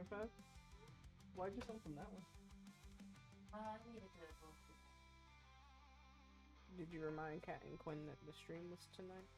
Okay. Why'd you open that one? I needed to go. Did you remind Kat and Quinn that the stream was tonight?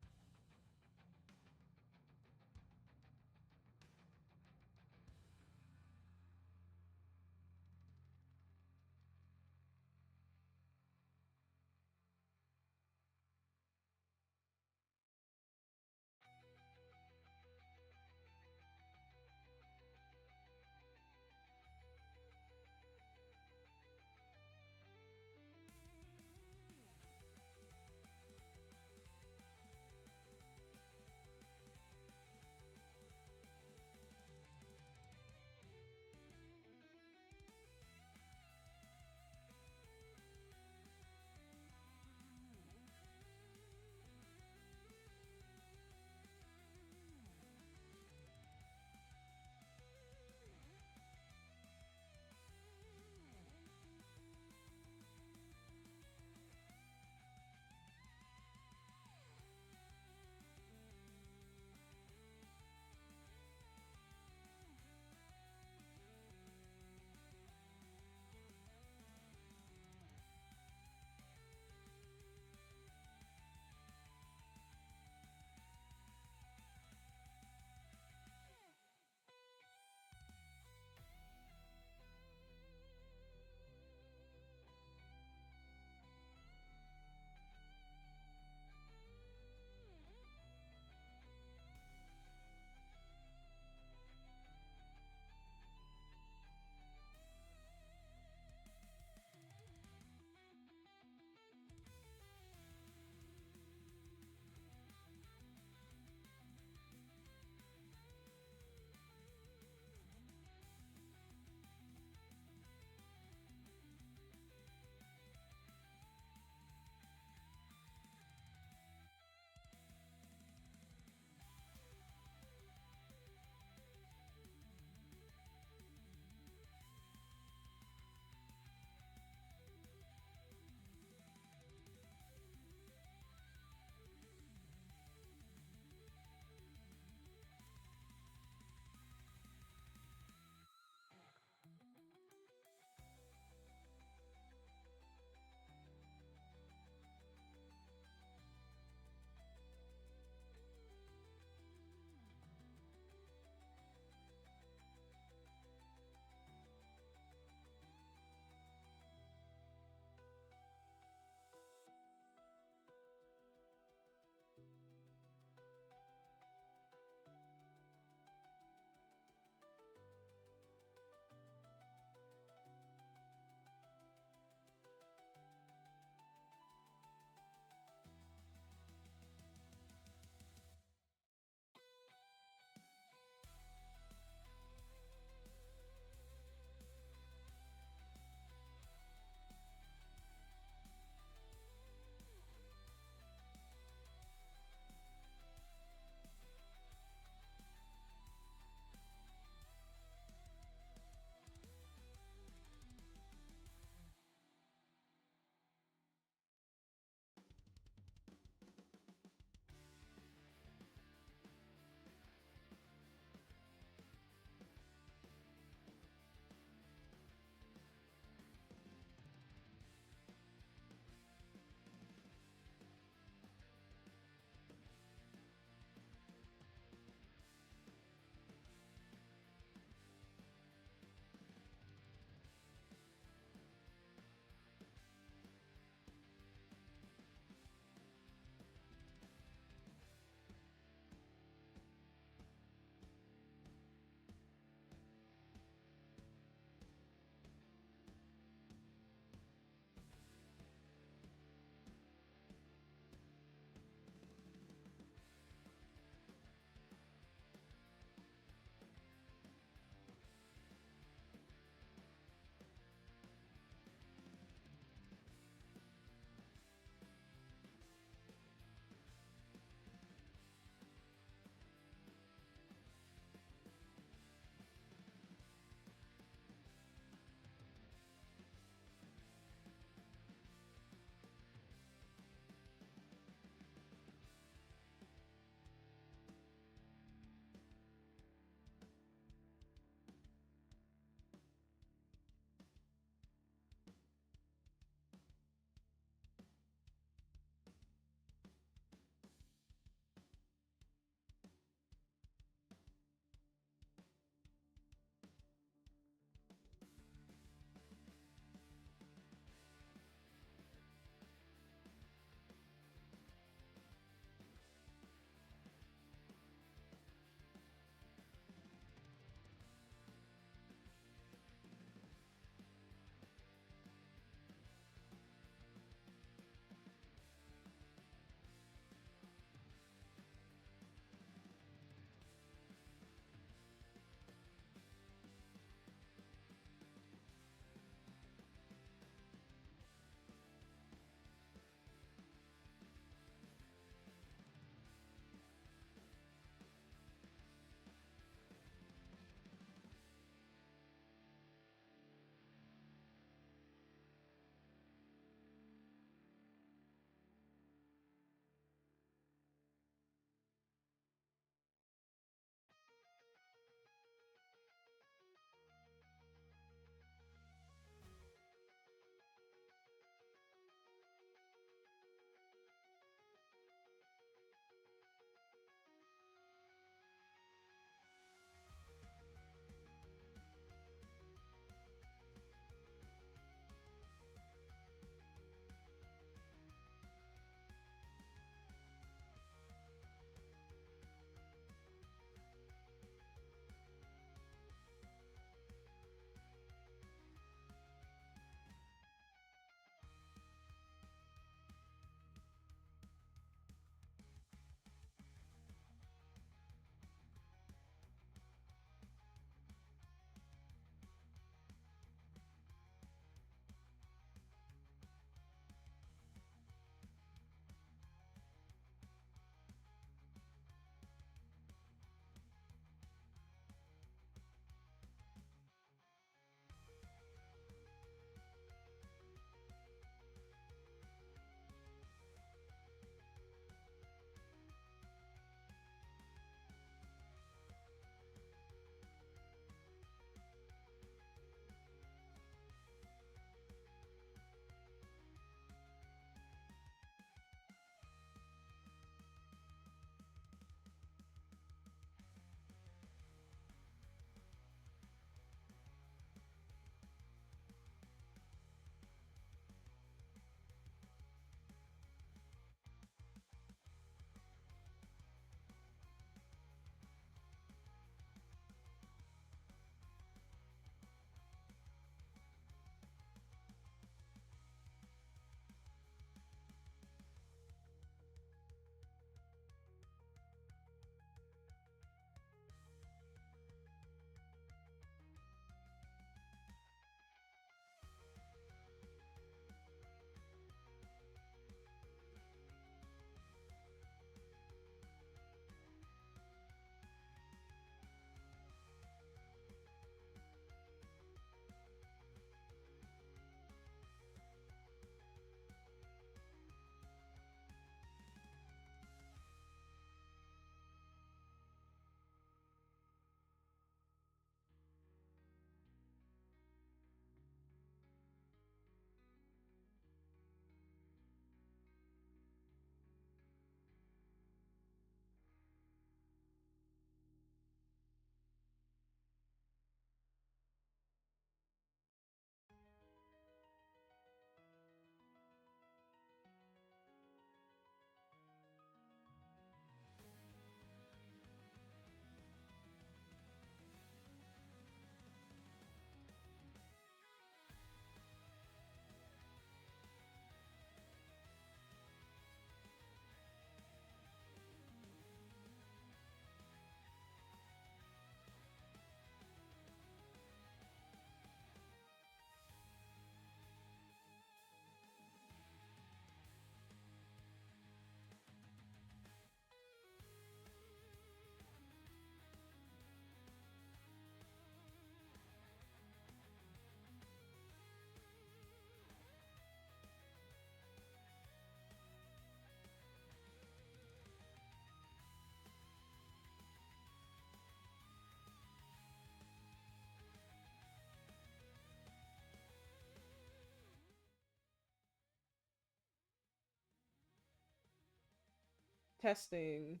Testing.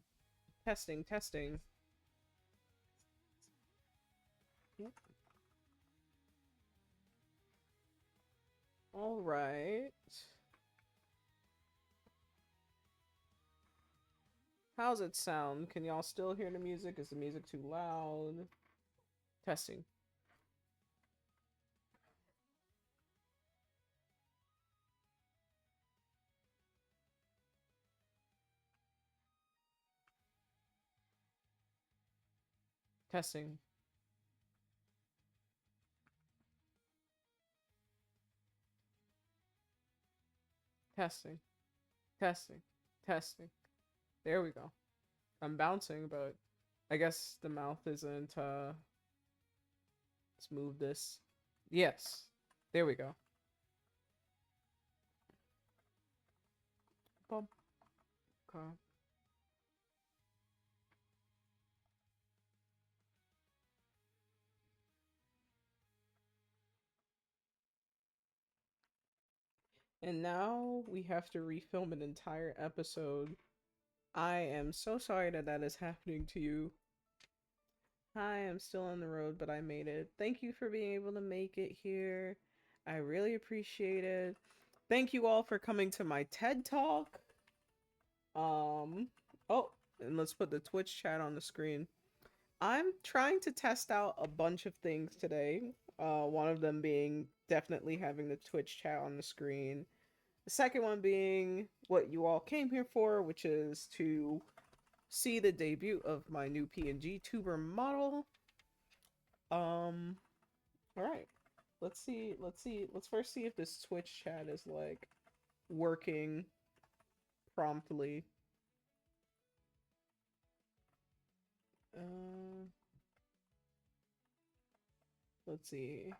Testing, testing. All right. How's it sound? Can y'all still hear the music? Is the music too loud? Testing. Testing. Testing. Testing. Testing. There we go. I'm bouncing, but I guess the mouth isn't, let's move this. Yes. There we go. Bump. Okay. And now we have to refilm an entire episode. I am so sorry that that is happening to you. Hi, I'm still on the road, but I made it. Thank you for being able to make it here. I really appreciate it. Thank you all for coming to my TED Talk. Oh, and let's put the Twitch chat on the screen. I'm trying to test out a bunch of things today. One of them being definitely having the Twitch chat on the screen. The second one being what you all came here for, which is to see the debut of my new PNG tuber model. All right. Let's see. Let's first see if this Twitch chat is like working promptly. Let's see.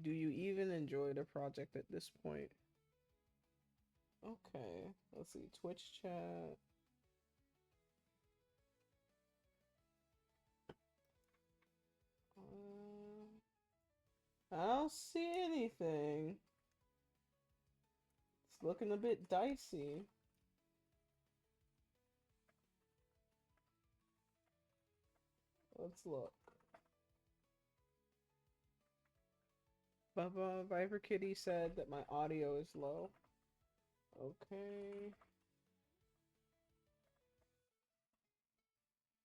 Do you even enjoy the project at this point? Okay. Let's see. Twitch chat. I don't see anything. It's looking a bit dicey. Let's look. Bubba Viper Kitty said that my audio is low. Okay.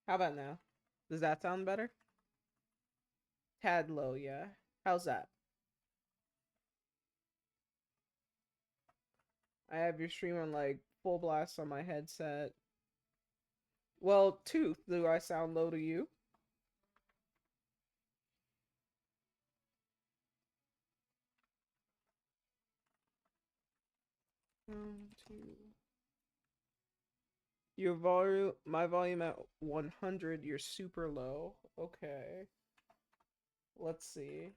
How about now? Does that sound better? Tad low, yeah. How's that? I have your stream on like full blast on my headset. Well, Tooth, do I sound low to you? Two. Your volume, my volume at 100, you're super low. Okay. Let's see.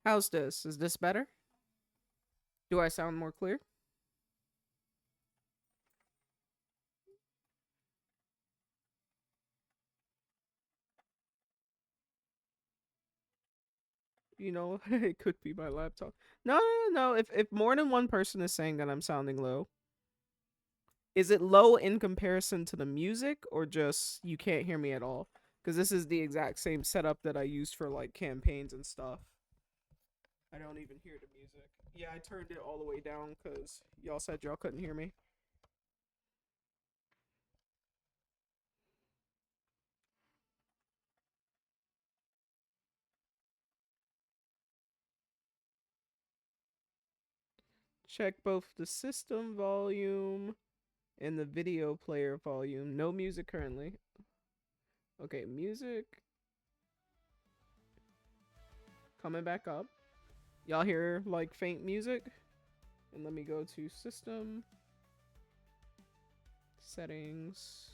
How's this? Is this better? Do I sound more clear? You know, it could be my laptop. No. If more than one person is saying that I'm sounding low, is it low in comparison to the music or just you can't hear me at all? Because this is the exact same setup that I used for like campaigns and stuff. I don't even hear the music. Yeah, I turned it all the way down because y'all said y'all couldn't hear me. Check both the system volume and the video player volume. No music currently. Okay, music. Coming back up. Y'all hear like faint music? And let me go to system. Settings.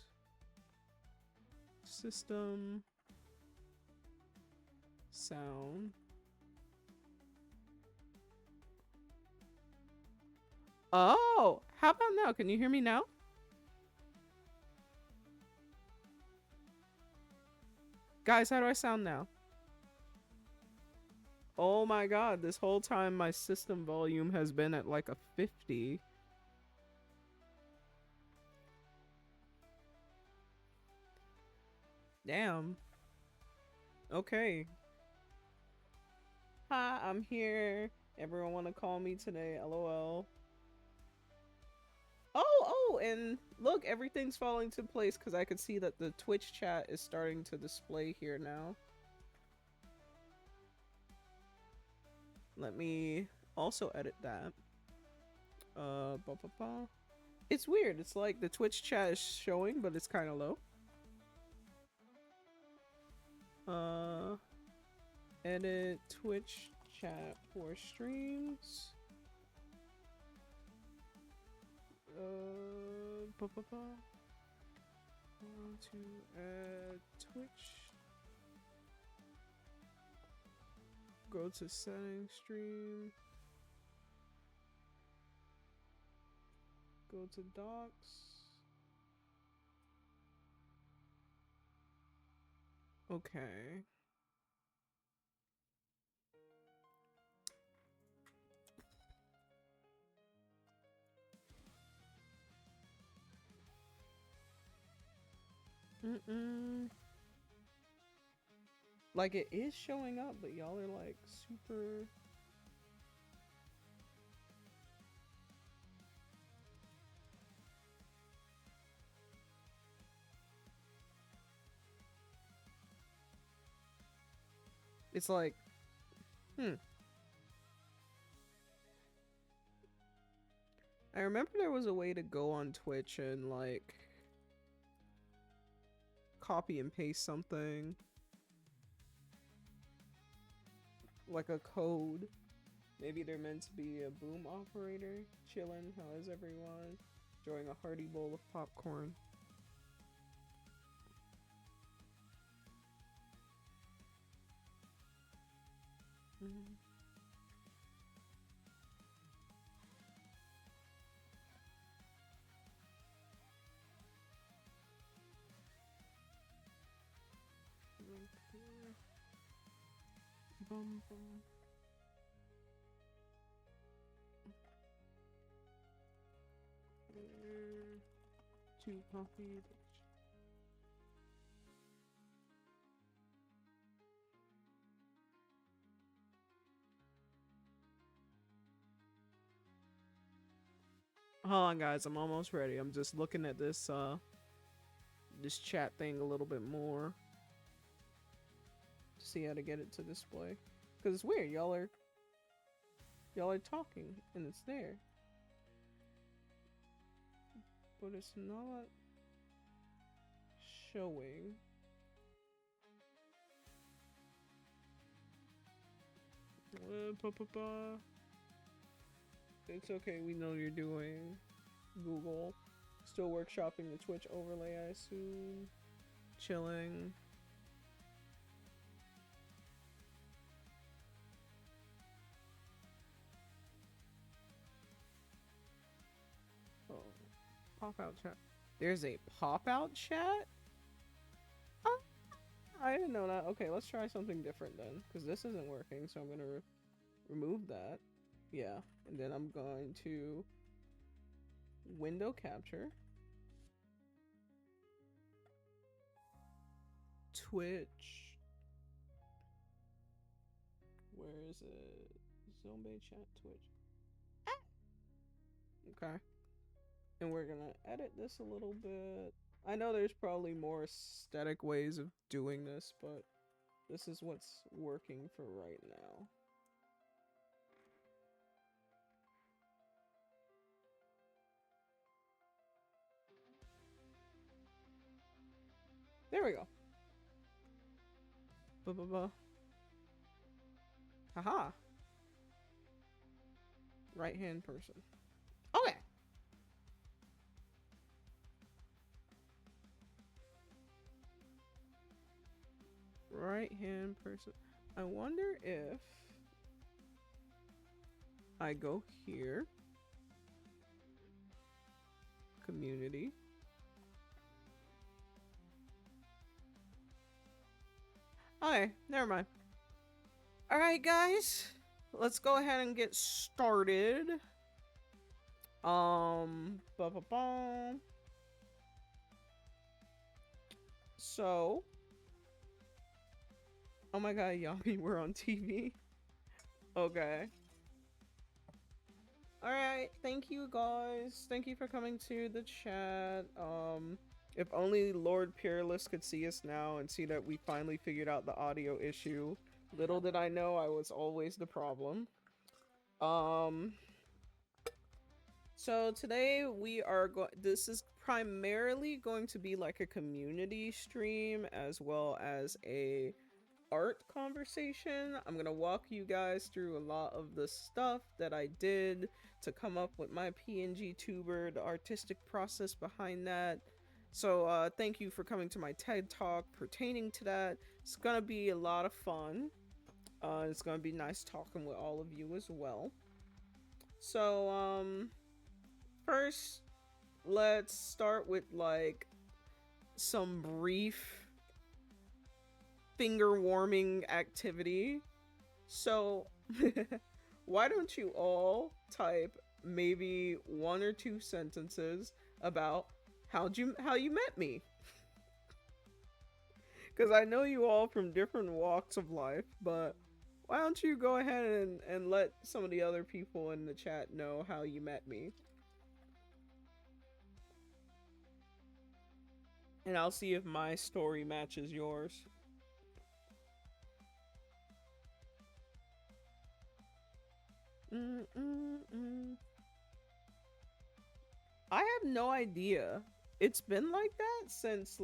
System. sound. Oh, how about now? Can you hear me now? Guys, how do I sound now? Oh my god, this whole time my system volume has been at like a 50. Damn. Okay. Hi, I'm here. Everyone wanna call me today, lol. Oh, and look, everything's falling into place because I could see that the Twitch chat is starting to display here now. Let me also edit that. It's weird. It's like the Twitch chat is showing, but it's kind of low. Edit Twitch chat for streams. Want to add Twitch. Go to settings, stream. Go to docs. Okay. Like it is showing up, but y'all are like super. It's like, I remember there was a way to go on Twitch and like copy and paste something. Like a code. Maybe they're meant to be a boom operator. Chillin', how is everyone? Enjoying a hearty bowl of popcorn. Bum, bum. Two coffee. Hold on, guys. I'm almost ready. I'm just looking at this this chat thing a little bit more to see how to get it to display. Cause it's weird. Y'all are talking and it's there, but it's not showing. It's okay. We know you're doing. Google. Still workshopping the Twitch overlay, I assume. Chilling. Oh. Pop out chat. There's a pop out chat? Oh, I didn't know that. Okay, let's try something different then. Because this isn't working, so I'm going to remove that. Yeah. And then I'm going to window capture. Twitch. Where is it? Zonnbae chat Twitch. Ah! Okay. And we're gonna edit this a little bit. I know there's probably more aesthetic ways of doing this, but this is what's working for right now. There we go. Haha. Right hand person. Okay. Right hand person. I wonder if I go here, community. Okay, never mind. All right, guys, let's go ahead and get started. Ba -ba -bum. So, oh my god, Yami, we're on TV. Okay. All right, thank you guys. Thank you for coming to the chat. If only Lord Peerless could see us now and see that we finally figured out the audio issue. Little did I know I was always the problem. Um, so today we are this is primarily going to be like a community stream as well as a art conversation. I'm gonna walk you guys through a lot of the stuff that I did to come up with my PNG tuber, the artistic process behind that. So thank you for coming to my TED talk pertaining to that. It's gonna be a lot of fun. It's gonna be nice talking with all of you as well. So first let's start with like some brief finger warming activity. So why don't you all type maybe 1 or 2 sentences about how you met me? Because I know you all from different walks of life, but why don't you go ahead and let some of the other people in the chat know how you met me? And I'll see if my story matches yours. I have no idea. It's been like that since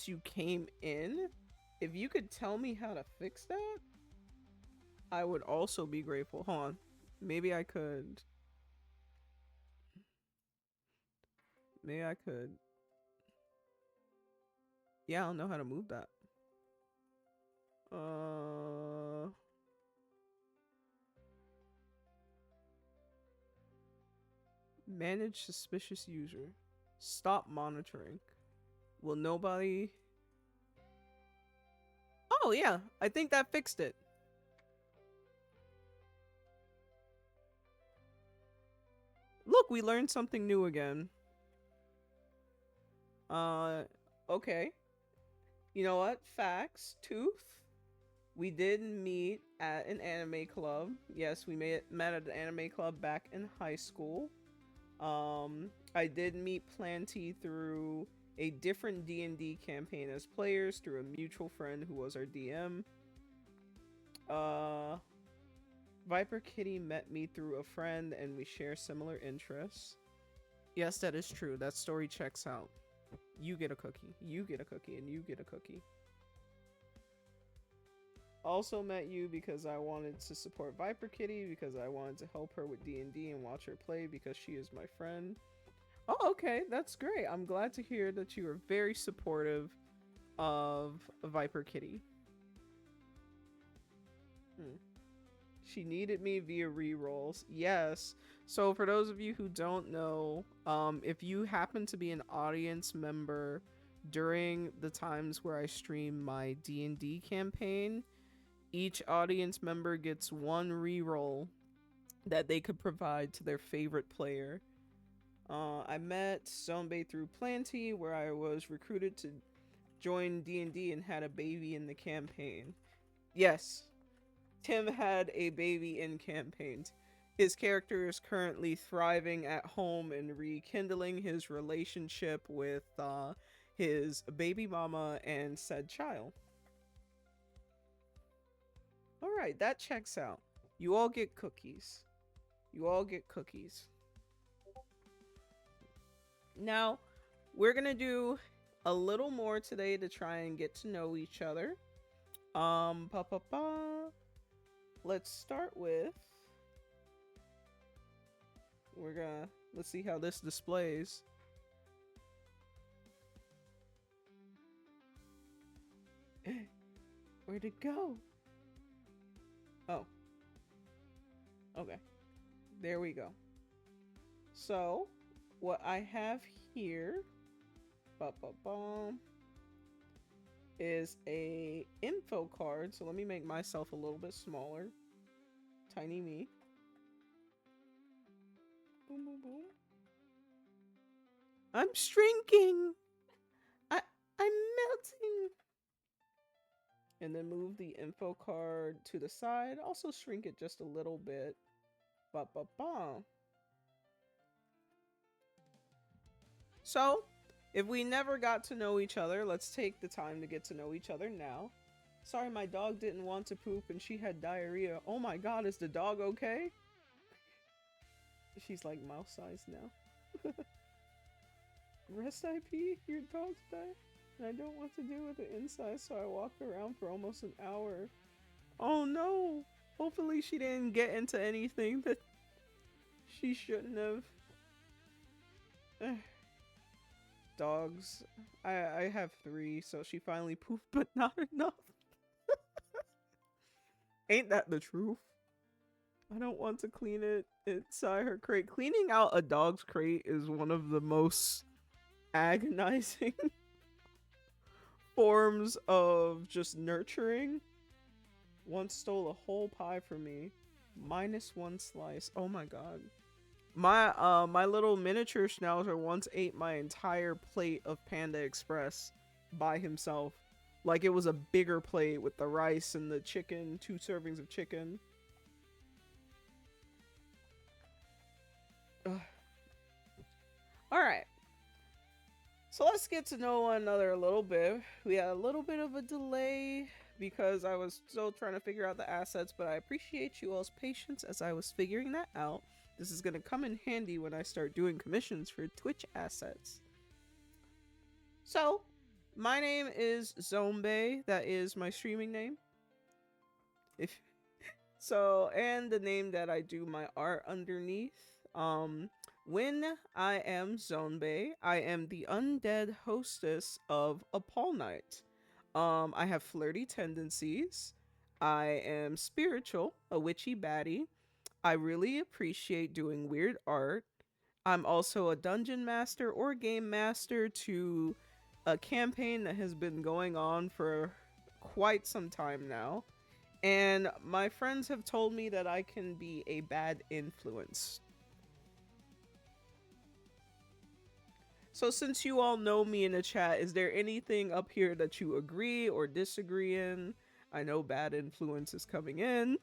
you came in. If you could tell me how to fix that, I would also be grateful. Hold on. Maybe I could. Maybe I could. Yeah, I don't know how to move that. Manage suspicious user. Stop monitoring. Will nobody... Oh, yeah. I think that fixed it. Look, we learned something new again. Okay. You know what? Facts. Tooth. We did meet at an anime club. Yes, we met at an anime club back in high school. I did meet Planty through a different D&D campaign as players through a mutual friend who was our DM. Viper Kitty met me through a friend and we share similar interests. Yes, that is true. That story checks out. You get a cookie, you get a cookie, and you get a cookie. Also met you because I wanted to support Viper Kitty, because I wanted to help her with D&D and watch her play because she is my friend. Oh, okay, that's great. I'm glad to hear that you are very supportive of Viper Kitty. She needed me via rerolls. Yes. So for those of you who don't know, if you happen to be an audience member during the times where I stream my D&D campaign, each audience member gets 1 reroll that they could provide to their favorite player. I met Zonnbae through Planty, where I was recruited to join D&D and had a baby in the campaign. Yes, Tim had a baby in campaign. His character is currently thriving at home and rekindling his relationship with his baby mama and said child. Alright, that checks out. You all get cookies. You all get cookies. Now, we're gonna do a little more today to try and get to know each other. Let's start with... let's see how this displays. Where'd it go? Oh, okay. There we go. So, what I have here is a info card. So let me make myself a little bit smaller. Tiny me. Boom, boom, boom. I'm shrinking. I I'm melting. And then move the info card to the side. Also shrink it just a little bit. So, if we never got to know each other, let's take the time to get to know each other now. Sorry, my dog didn't want to poop and she had diarrhea. Oh my god, is the dog okay? She's like mouse sized now. Rest IP, your dog's died. And I don't want to deal with it inside, so I walked around for almost an hour. Oh no! Hopefully she didn't get into anything that she shouldn't have. Dogs. I have 3, so she finally pooped, but not enough. Ain't that the truth? I don't want to clean it inside her crate. Cleaning out a dog's crate is one of the most agonizing forms of just nurturing. One stole a whole pie from me. -1 slice. Oh my god. My little miniature schnauzer once ate my entire plate of Panda Express by himself. Like it was a bigger plate with the rice and the chicken, 2 servings of chicken. Alright. So let's get to know one another a little bit. We had a little bit of a delay because I was still trying to figure out the assets, but I appreciate you all's patience as I was figuring that out. This is going to come in handy when I start doing commissions for Twitch assets. So, my name is Zonnbae. That is my streaming name. And the name that I do my art underneath. When I am Zonnbae, I am the undead hostess of Apallnite. I have flirty tendencies. I am spiritual, a witchy baddie. I really appreciate doing weird art. I'm also a dungeon master or game master to a campaign that has been going on for quite some time now. And my friends have told me that I can be a bad influence. So since you all know me in the chat, is there anything up here that you agree or disagree in? I know bad influence is coming in.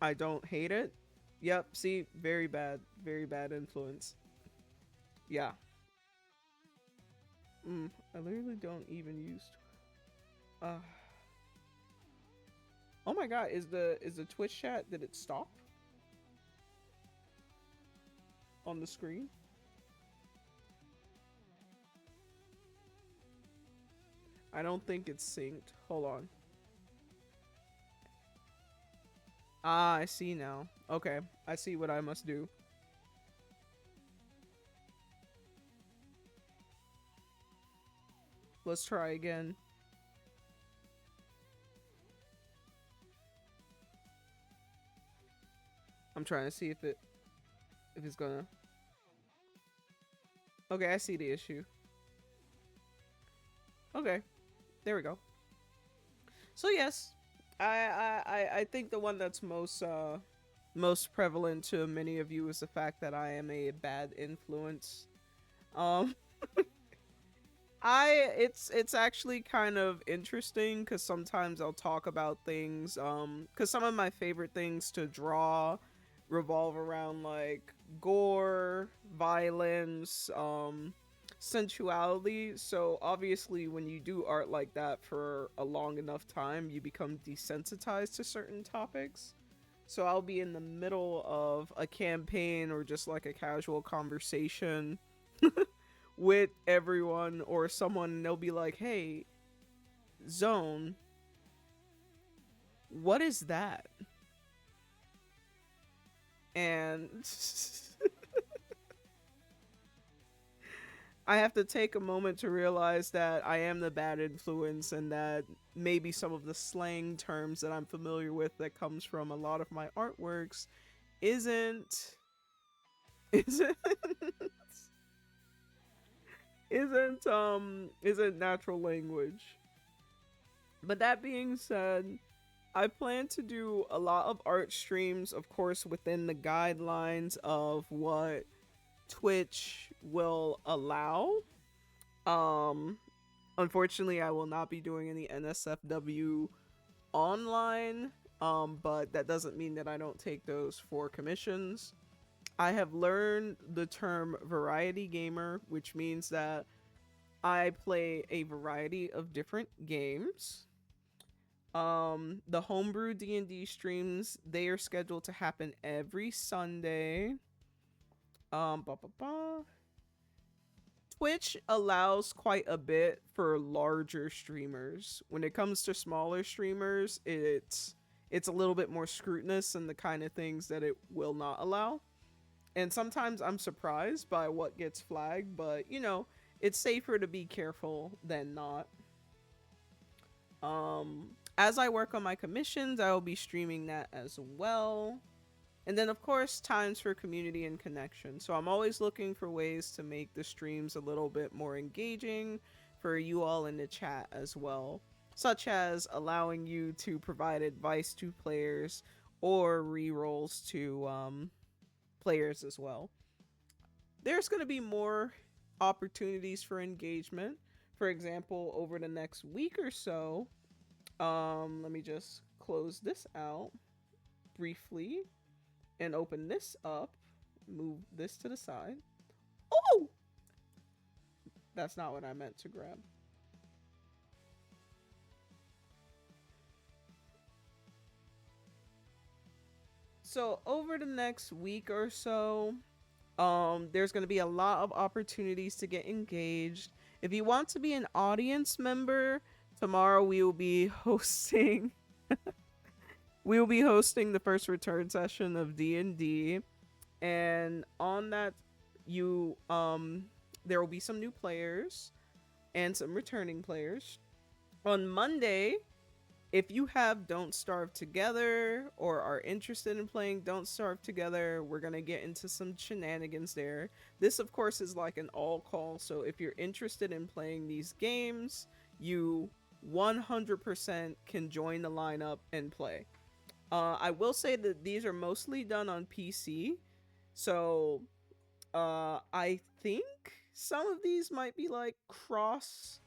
I don't hate it. Yep, see, very bad influence. Yeah. I literally don't even use. Oh my god, is the Twitch chat, did it stop on the screen? I don't think it's synced. Hold on. Ah, I see now. Okay, I see what I must do. Let's try again. I'm trying to see if it's gonna. Okay, I see the issue. Okay, there we go. So yes, I think the one that's most prevalent to many of you is the fact that I am a bad influence. Um, it's actually kind of interesting because sometimes I'll talk about things because some of my favorite things to draw revolve around like gore, violence, sensuality. So obviously when you do art like that for a long enough time, you become desensitized to certain topics. So I'll be in the middle of a campaign or just like a casual conversation with everyone or someone, and they'll be like, "Hey, Zone, what is that?" And I have to take a moment to realize that I am the bad influence and that maybe some of the slang terms that I'm familiar with that comes from a lot of my artworks isn't isn't isn't natural language. But that being said, I plan to do a lot of art streams, of course, within the guidelines of what Twitch will allow. Um, Unfortunately, I will not be doing any NSFW online, but that doesn't mean that I don't take those for commissions. I have learned the term variety gamer, which means that I play a variety of different games. The homebrew D&D streams, they are scheduled to happen every Sunday. Ba ba ba. Twitch allows quite a bit for larger streamers. When it comes to smaller streamers, it's a little bit more scrutinous and the kind of things that it will not allow. And sometimes I'm surprised by what gets flagged, but it's safer to be careful than not. As I work on my commissions, I will be streaming that as well. And then, of course, times for community and connection. So I'm always looking for ways to make the streams a little bit more engaging for you all in the chat as well, such as allowing you to provide advice to players or rerolls to players as well. There's going to be more opportunities for engagement. For example, over the next week or so, let me just close this out briefly and open this up, move this to the side. Oh! That's not what I meant to grab. So over the next week or so, there's going to be a lot of opportunities to get engaged. If you want to be an audience member, tomorrow we will be hosting the first return session of D&D, and on that you there will be some new players and some returning players. On Monday, if you have Don't Starve Together or are interested in playing Don't Starve Together, we're going to get into some shenanigans there. This, of course, is like an all call, so if you're interested in playing these games, you 100% can join the lineup and play. I will say that these are mostly done on PC, so I think some of these might be like cross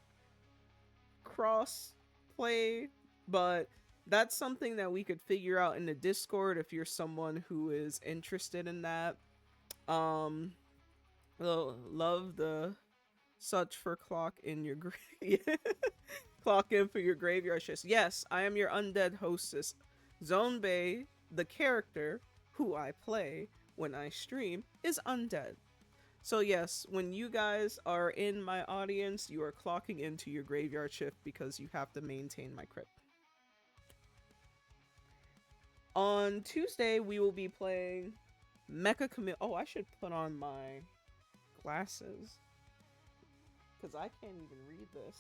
play, but that's something that we could figure out in the Discord if you're someone who is interested in that. Um, love the such for clock in your grave. Clock in for your graveyard shift. Yes, I am your undead hostess, Zonnbae. The character who I play when I stream is undead. So yes, when you guys are in my audience, you are clocking into your graveyard shift because you have to maintain my crypt. On Tuesday, we will be playing Mecha Commit. Oh, I should put on my glasses because I can't even read this.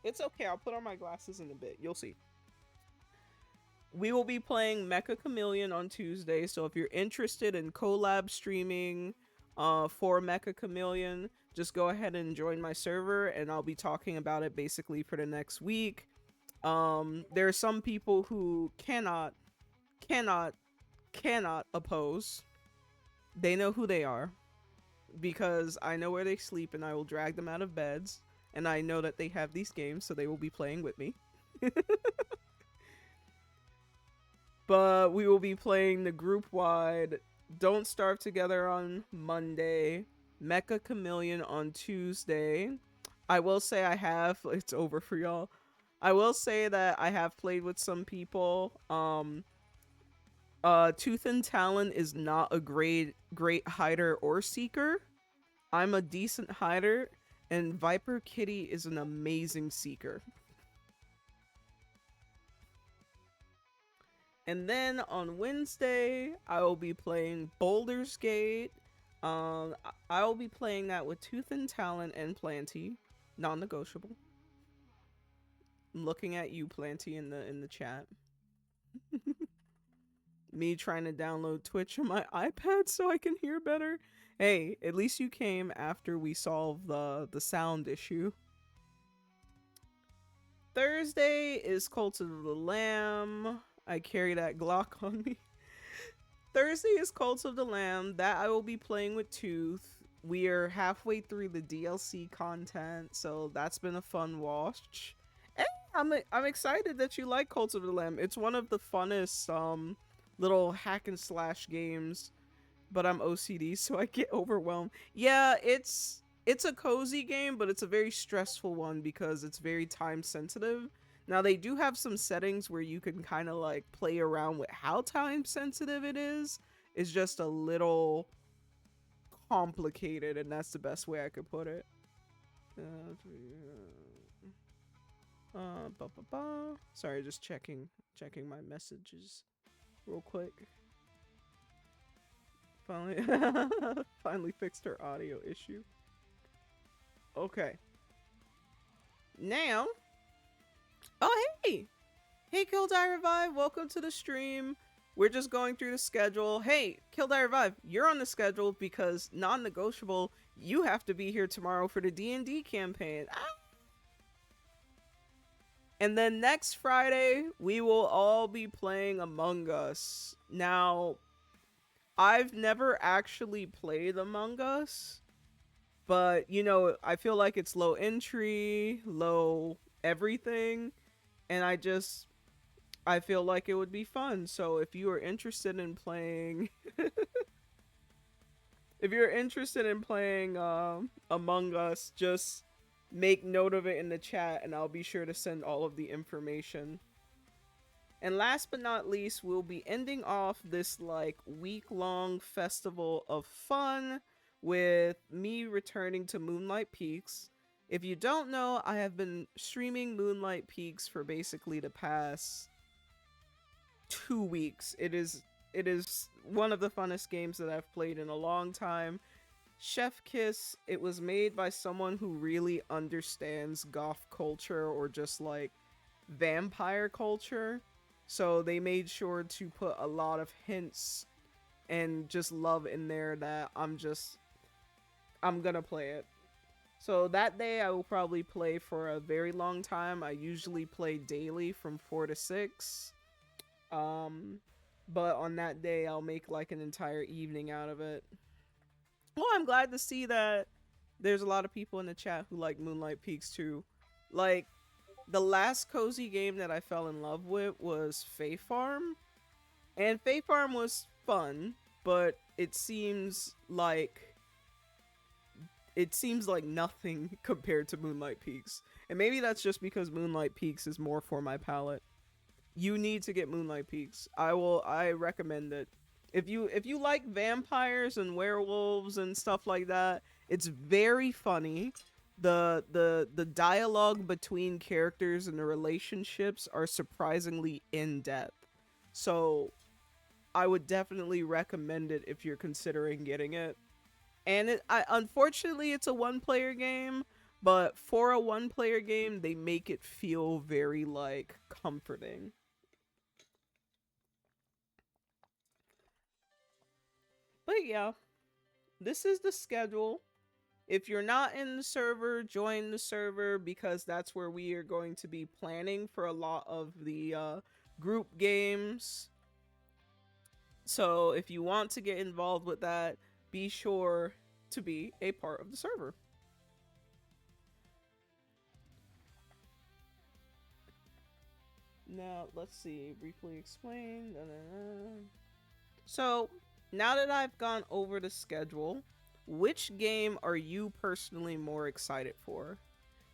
It's okay, I'll put on my glasses in a bit. You'll see. We will be playing Mecha Chameleon on Tuesday, so if you're interested in collab streaming for Mecha Chameleon, just go ahead and join my server, and I'll be talking about it basically for the next week. There are some people who cannot oppose. They know who they are because I know where they sleep, and I will drag them out of beds, and I know that they have these games, so they will be playing with me. But we will be playing the group-wide Don't Starve Together on Monday, Mecha Chameleon on Tuesday. I will say it's over for y'all. I will say that I have played with some people. Tooth and Talon is not a great hider or seeker. I'm a decent hider, and Viper Kitty is an amazing seeker. And then on Wednesday, I will be playing Baldur's Gate, I will be playing that with Tooth and Talon and Planty, non-negotiable. I'm looking at you, Planty, in the chat. Me trying to download Twitch on my iPad so I can hear better. Hey, at least you came after we solved the sound issue. Thursday is Cult of the Lamb. I carry that Glock on me. Thursday is Cult of the Lamb. That I will be playing with Tooth. We are halfway through the DLC content, so that's been a fun watch. And I'm excited that you like Cult of the Lamb. It's one of the funnest little hack and slash games, but I'm OCD, so I get overwhelmed. Yeah, it's a cozy game, but it's a very stressful one because it's very time sensitive. Now they do have some settings where you can kind of like play around with how time sensitive it is. It's just a little complicated, and that's the best way I could put it. Sorry, just checking my messages real quick. Finally, finally fixed her audio issue. Okay. Now, oh hey, Kill Die Revive, welcome to the stream. We're just going through the schedule. Hey, Kill Die Revive, you're on the schedule because non-negotiable. You have to be here tomorrow for the D&D campaign. Ah! And then next Friday, we will all be playing Among Us. Now, I've never actually played Among Us, but you know, I feel like it's low entry, low everything, and I feel like it would be fun. So if you are interested in playing if you're interested in playing Among Us, just make note of it in the chat and I'll be sure to send all of the information. And last but not least, we'll be ending off this like week-long festival of fun with me returning to Moonlight Peaks. If you don't know, I have been streaming Moonlight Peaks for basically the past 2 weeks. It is one of the funnest games that I've played in a long time. Chef Kiss, it was made by someone who really understands goth culture or just like vampire culture. So they made sure to put a lot of hints and just love in there that I'm gonna play it. So that day I will probably play for a very long time. I usually play daily from 4 to 6. But on that day I'll make like an entire evening out of it. Well, I'm glad to see that there's a lot of people in the chat who like Moonlight Peaks too. Like, the last cozy game that I fell in love with was Fae Farm. And Fae Farm was fun, but it seems like nothing compared to Moonlight Peaks. And maybe that's just because Moonlight Peaks is more for my palate. You need to get Moonlight Peaks. I recommend it. If you like vampires and werewolves and stuff like that, it's very funny. The dialogue between characters and the relationships are surprisingly in depth. So I would definitely recommend it if you're considering getting it. And unfortunately it's a one-player game, but for a one-player game, they make it feel very like comforting. But yeah, this is the schedule. If you're not in the server, join the server because that's where we are going to be planning for a lot of the group games. So if you want to get involved with that, be sure to be a part of the server. Now, let's see. Briefly explain. So, now that I've gone over the schedule, which game are you personally more excited for?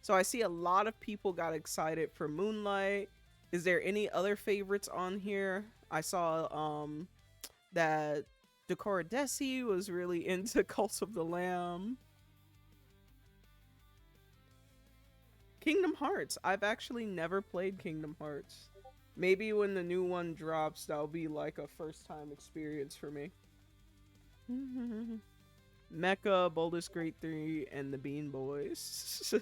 So I see a lot of people got excited for Moonlight. Is there any other favorites on here? I saw that Decora Desi was really into Cult of the Lamb. Kingdom Hearts. I've actually never played Kingdom Hearts. Maybe when the new one drops, that'll be like a first time experience for me. Mecha, Baldur's Gate 3, and the Bean Boys.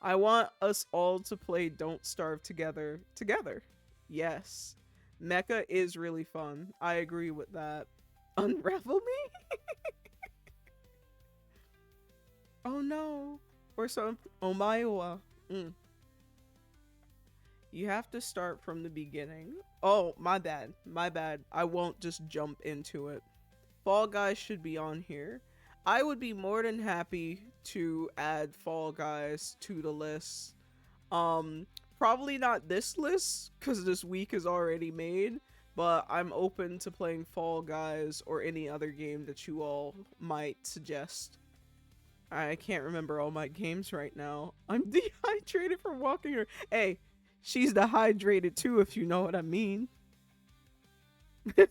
I want us all to play Don't Starve together. Yes. Mecha is really fun. I agree with that. Unravel me? Oh no. Or some Omaewa. Mm. You have to start from the beginning. Oh, my bad. My bad. I won't just jump into it. Fall Guys should be on here. I would be more than happy to add Fall Guys to the list. Um, Probably not this list because this week is already made, but I'm open to playing Fall Guys or any other game that you all might suggest. I can't remember all my games right now. I'm dehydrated from walking her. Hey, she's dehydrated too, if you know what I mean. Yo,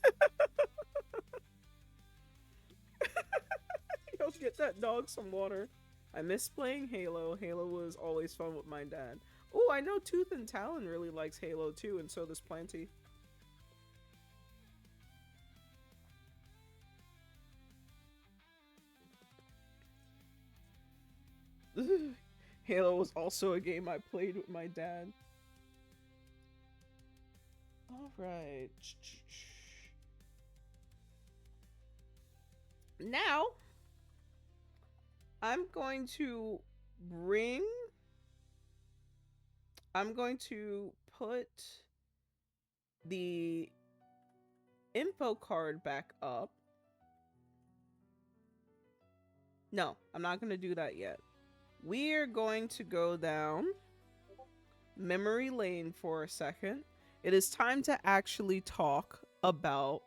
get that dog some water. I miss playing Halo. Halo was always fun with my dad. Oh, I know Tooth and Talon really likes Halo too, and so does Planty. Halo was also a game I played with my dad. Alright. Now, I'm going to bring. I'm going to put the info card back up. No, I'm not going to do that yet. We're going to go down memory lane for a second. It is time to actually talk about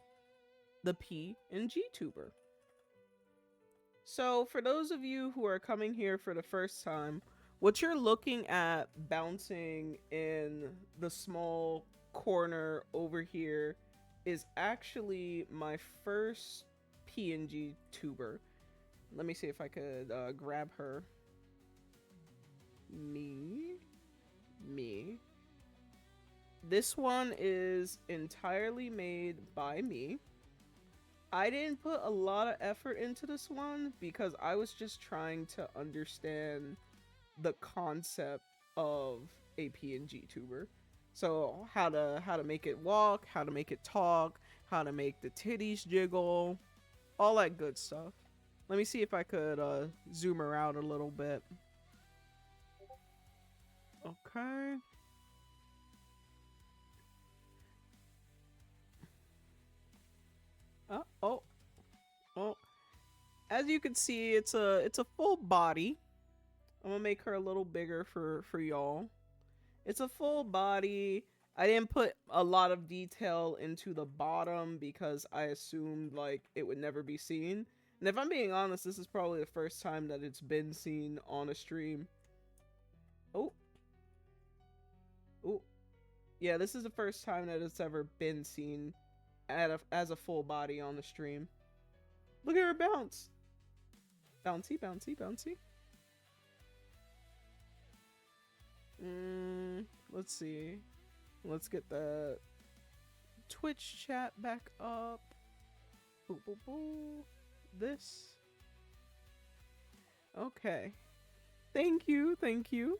the P and G tuber. So, for those of you who are coming here for the first time, what you're looking at bouncing in the small corner over here is actually my first PNG tuber. Let me see if I could grab her. Me. This one is entirely made by me. I didn't put a lot of effort into this one because I was just trying to understand the concept of a PNG tuber. So how to make it walk, how to make it talk, how to make the titties jiggle, all that good stuff. Let me see if I could zoom her out a little bit. Okay. Oh. As you can see, it's a full body. I'm gonna make her a little bigger for y'all. It's a full body. I didn't put a lot of detail into the bottom because I assumed like it would never be seen. And if I'm being honest, this is probably the first time that it's been seen on a stream. Oh. Oh. Yeah, this is the first time that it's ever been seen as a full body on the stream. Look at her bounce. Bouncy, bouncy, bouncy. Let's see. Let's get the Twitch chat back up. Boo, boo, boo. This. Okay. Thank you, thank you.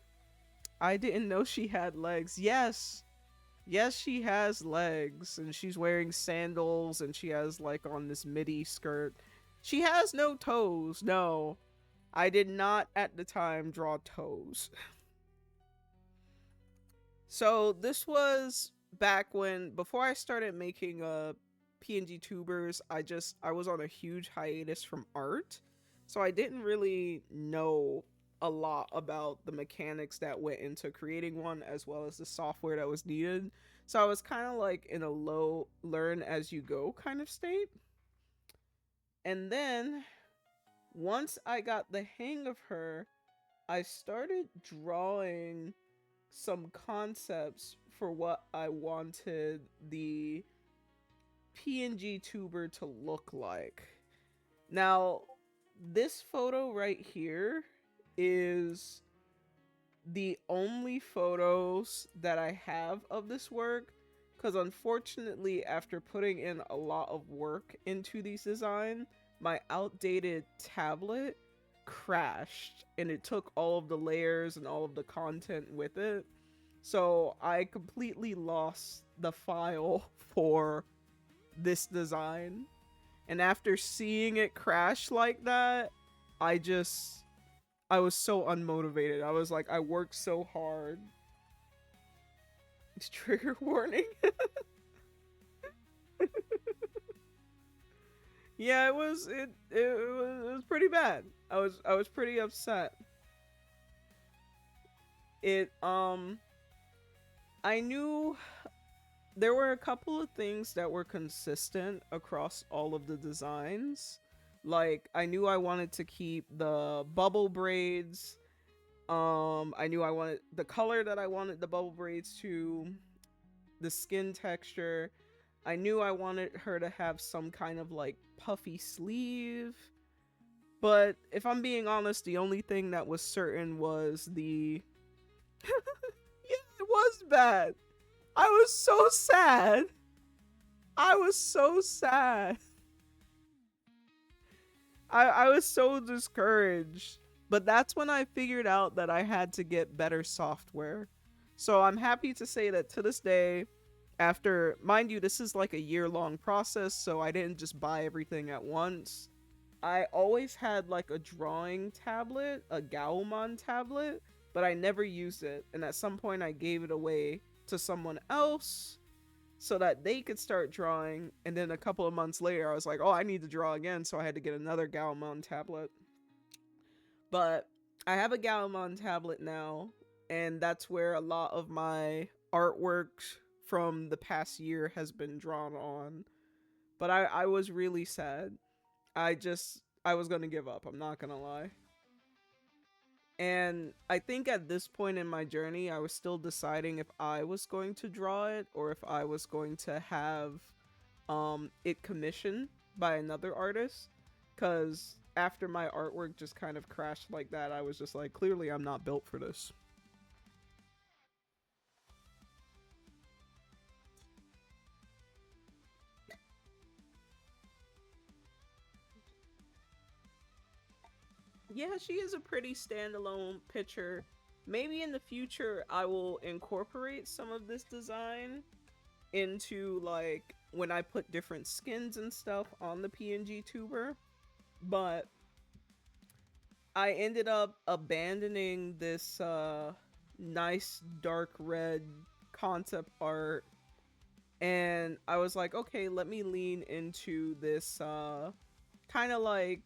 I didn't know she had legs. Yes. Yes, she has legs. And she's wearing sandals and she has like on this midi skirt. She has no toes. No. I did not at the time draw toes. So this was back when, before I started making PNG tubers, I was on a huge hiatus from art. So I didn't really know a lot about the mechanics that went into creating one as well as the software that was needed. So I was kind of like in a low learn as you go kind of state. And then once I got the hang of her, I started drawing some concepts for what I wanted the PNG tuber to look like. Now, this photo right here is the only photos that I have of this work because unfortunately after putting in a lot of work into these designs, my outdated tablet crashed and it took all of the layers and all of the content with it. So I completely lost the file for this design. And after seeing it crash like that, I just I was so unmotivated. I was like, I worked so hard. It's trigger warning. Yeah, it was pretty bad. I was pretty upset. It I knew there were a couple of things that were consistent across all of the designs. Like I knew I wanted to keep the bubble braids. I knew I wanted the color that I wanted the bubble braids to, the skin texture. I knew I wanted her to have some kind of like puffy sleeve. But if I'm being honest, the only thing that was certain was the yeah, it was bad. I was so sad. I was so sad. I was so discouraged. But that's when I figured out that I had to get better software. So I'm happy to say that to this day, after, mind you, this is like a year-long process, so I didn't just buy everything at once. I always had like a drawing tablet, a Gaomon tablet, but I never used it. And at some point I gave it away to someone else so that they could start drawing. And then a couple of months later, I was like, oh, I need to draw again. So I had to get another Gaomon tablet. But I have a Gaomon tablet now, and that's where a lot of my artwork from the past year has been drawn on. But I was really sad. I was gonna give up. I'm not gonna lie. And I think at this point in my journey, I was still deciding if I was going to draw it or if I was going to have it commissioned by another artist. Because after my artwork just kind of crashed like that, I was just like, clearly I'm not built for this. Yeah, she is a pretty standalone picture. Maybe in the future I will incorporate some of this design into like when I put different skins and stuff on the PNG tuber. But I ended up abandoning this nice dark red concept art, and I was like, okay, let me lean into this kind of like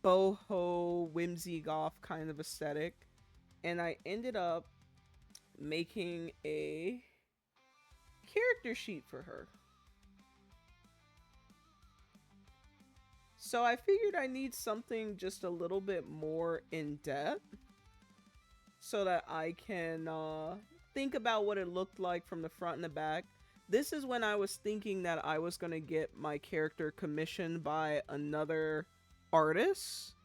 boho whimsy goth kind of aesthetic, and I ended up making a character sheet for her. So I figured I need something just a little bit more in depth so that I can think about what it looked like from the front and the back. This is when I was thinking that I was going to get my character commissioned by another artist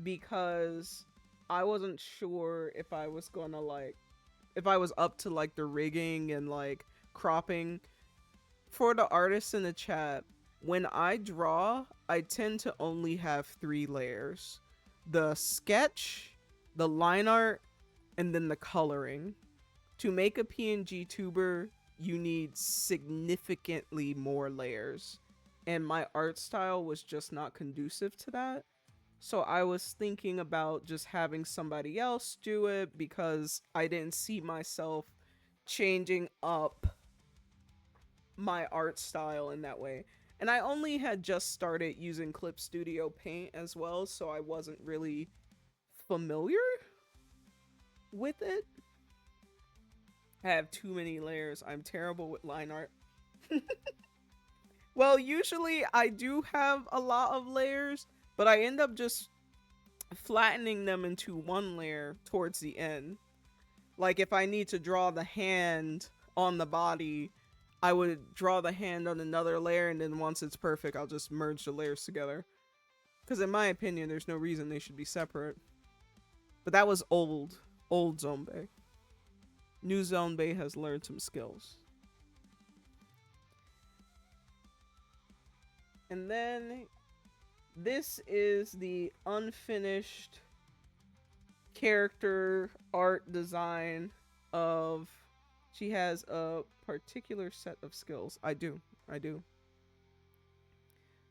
because I wasn't sure if I was going to like, if I was up to like the rigging and like cropping. For the artists in the chat, when I draw, I tend to only have 3 layers: the sketch, the line art, and then the coloring. To make a PNG tuber, you need significantly more layers, and my art style was just not conducive to that. So I was thinking about just having somebody else do it because I didn't see myself changing up my art style in that way. And I only had just started using Clip Studio Paint as well, so I wasn't really familiar with it. I have too many layers. I'm terrible with line art. Well, usually I do have a lot of layers, but I end up just flattening them into one layer towards the end. Like if I need to draw the hand on the body, I would draw the hand on another layer, and then once it's perfect, I'll just merge the layers together. Because in my opinion, there's no reason they should be separate. But that was old Zonnbae. New Zonnbae has learned some skills. And then this is the unfinished character art design of. She has a particular set of skills. I do. I do.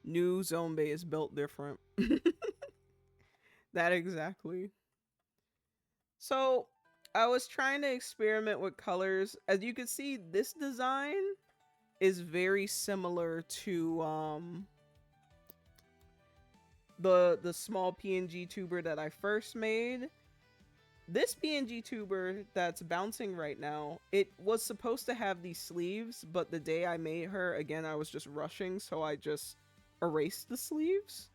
New Zonnbae is built different. That exactly. So I was trying to experiment with colors. As you can see, this design is very similar to the small PNG tuber that I first made. This PNG tuber that's bouncing right now, it was supposed to have these sleeves, but the day I made her, again, I was just rushing, so I just erased the sleeves.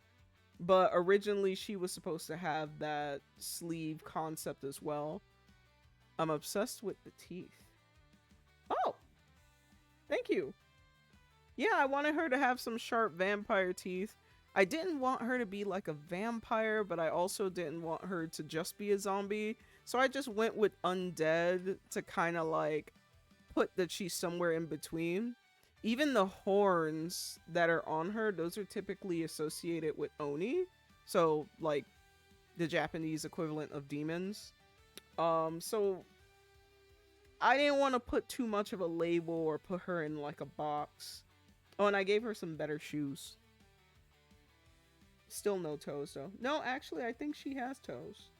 But originally, she was supposed to have that sleeve concept as well. I'm obsessed with the teeth. Oh, thank you. Yeah, I wanted her to have some sharp vampire teeth. I didn't want her to be like a vampire, but I also didn't want her to just be a zombie. So I just went with undead to kind of like put that she's somewhere in between. Even the horns that are on her, those are typically associated with Oni. So like the Japanese equivalent of demons. So I didn't want to put too much of a label or put her in like a box. Oh, and I gave her some better shoes. Still no toes though. No, actually, I think she has toes.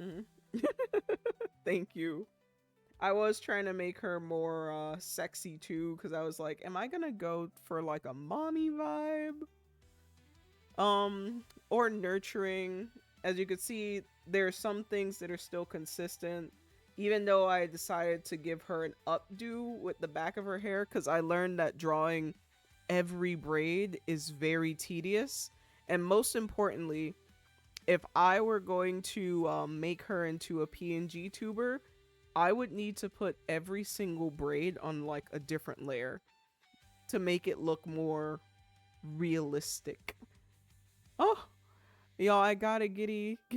Mm. Thank you. I was trying to make her more sexy too, because I was like, am I gonna go for like a mommy vibe? Or nurturing. As you can see, there are some things that are still consistent. Even though I decided to give her an updo with the back of her hair, because I learned that drawing every braid is very tedious. And most importantly, if I were going to make her into a PNG tuber, I would need to put every single braid on like a different layer to make it look more realistic. Oh, y'all, I gotta get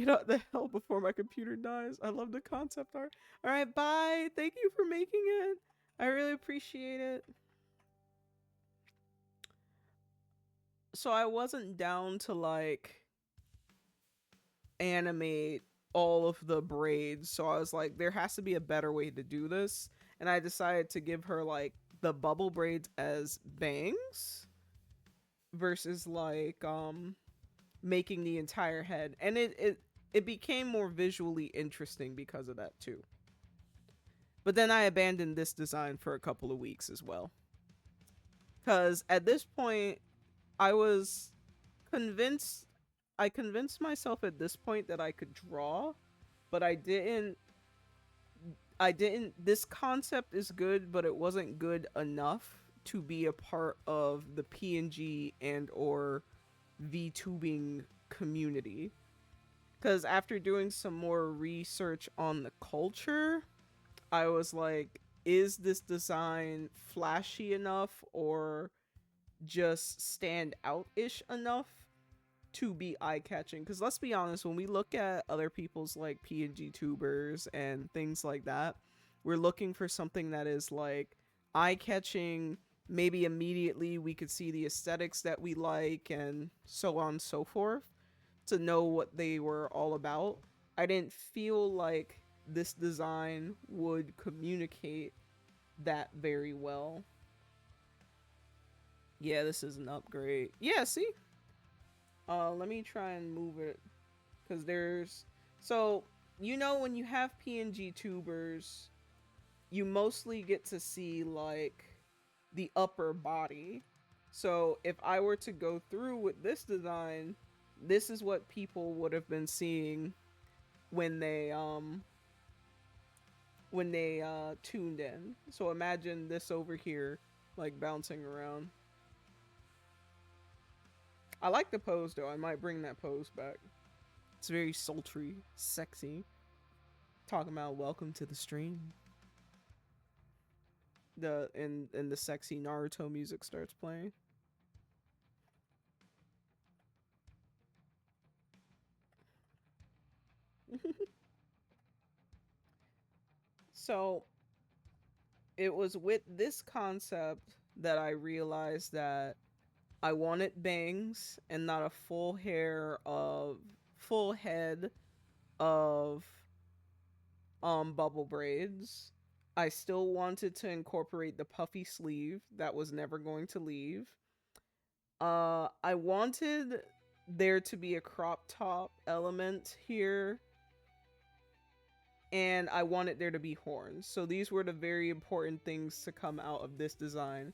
out the hell before my computer dies. I love the concept art. All right, bye. Thank you for making it. I really appreciate it. So I wasn't down to like animate all of the braids. So I was like, there has to be a better way to do this. And I decided to give her like the bubble braids as bangs versus like making the entire head. And it became more visually interesting because of that too. But then I abandoned this design for a couple of weeks as well. Cause at this point I was convinced I convinced myself at this point that I could draw, but I didn't this concept is good, but it wasn't good enough to be a part of the PNG and or VTubing community. Cuz after doing some more research on the culture, I was like, is this design flashy enough or just stand out ish enough to be eye catching? Because let's be honest, when we look at other people's like PNG tubers and things like that, we're looking for something that is like eye catching. Maybe immediately we could see the aesthetics that we like and so on and so forth to know what they were all about. I didn't feel like this design would communicate that very well. Yeah, this is an upgrade. Yeah, see? Let me try and move it because there's so when you have PNG tubers, you mostly get to see like the upper body. So if I were to go through with this design, this is what people would have been seeing when they tuned in. So imagine this over here like bouncing around. I like the pose though. I might bring that pose back. It's very sultry, sexy. Talking about welcome to the stream. And the sexy Naruto music starts playing. So it was with this concept that I realized that I wanted bangs and not a full head of bubble braids. I still wanted to incorporate the puffy sleeve that was never going to leave. I wanted there to be a crop top element here, and I wanted there to be horns. So these were the very important things to come out of this design.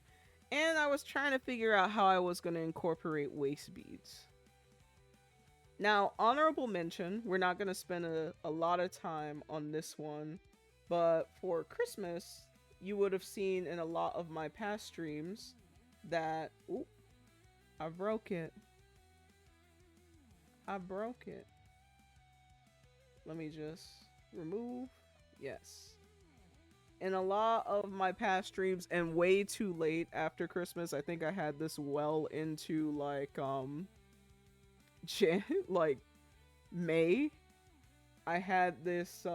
And I was trying to figure out how I was going to incorporate waist beads. Now, honorable mention, we're not going to spend a lot of time on this one, but for Christmas, you would have seen in a lot of my past streams that, oop, I broke it. I broke it. Let me just remove. Yes. In a lot of my past streams and way too late after Christmas, I think I had this well into like like May. I had this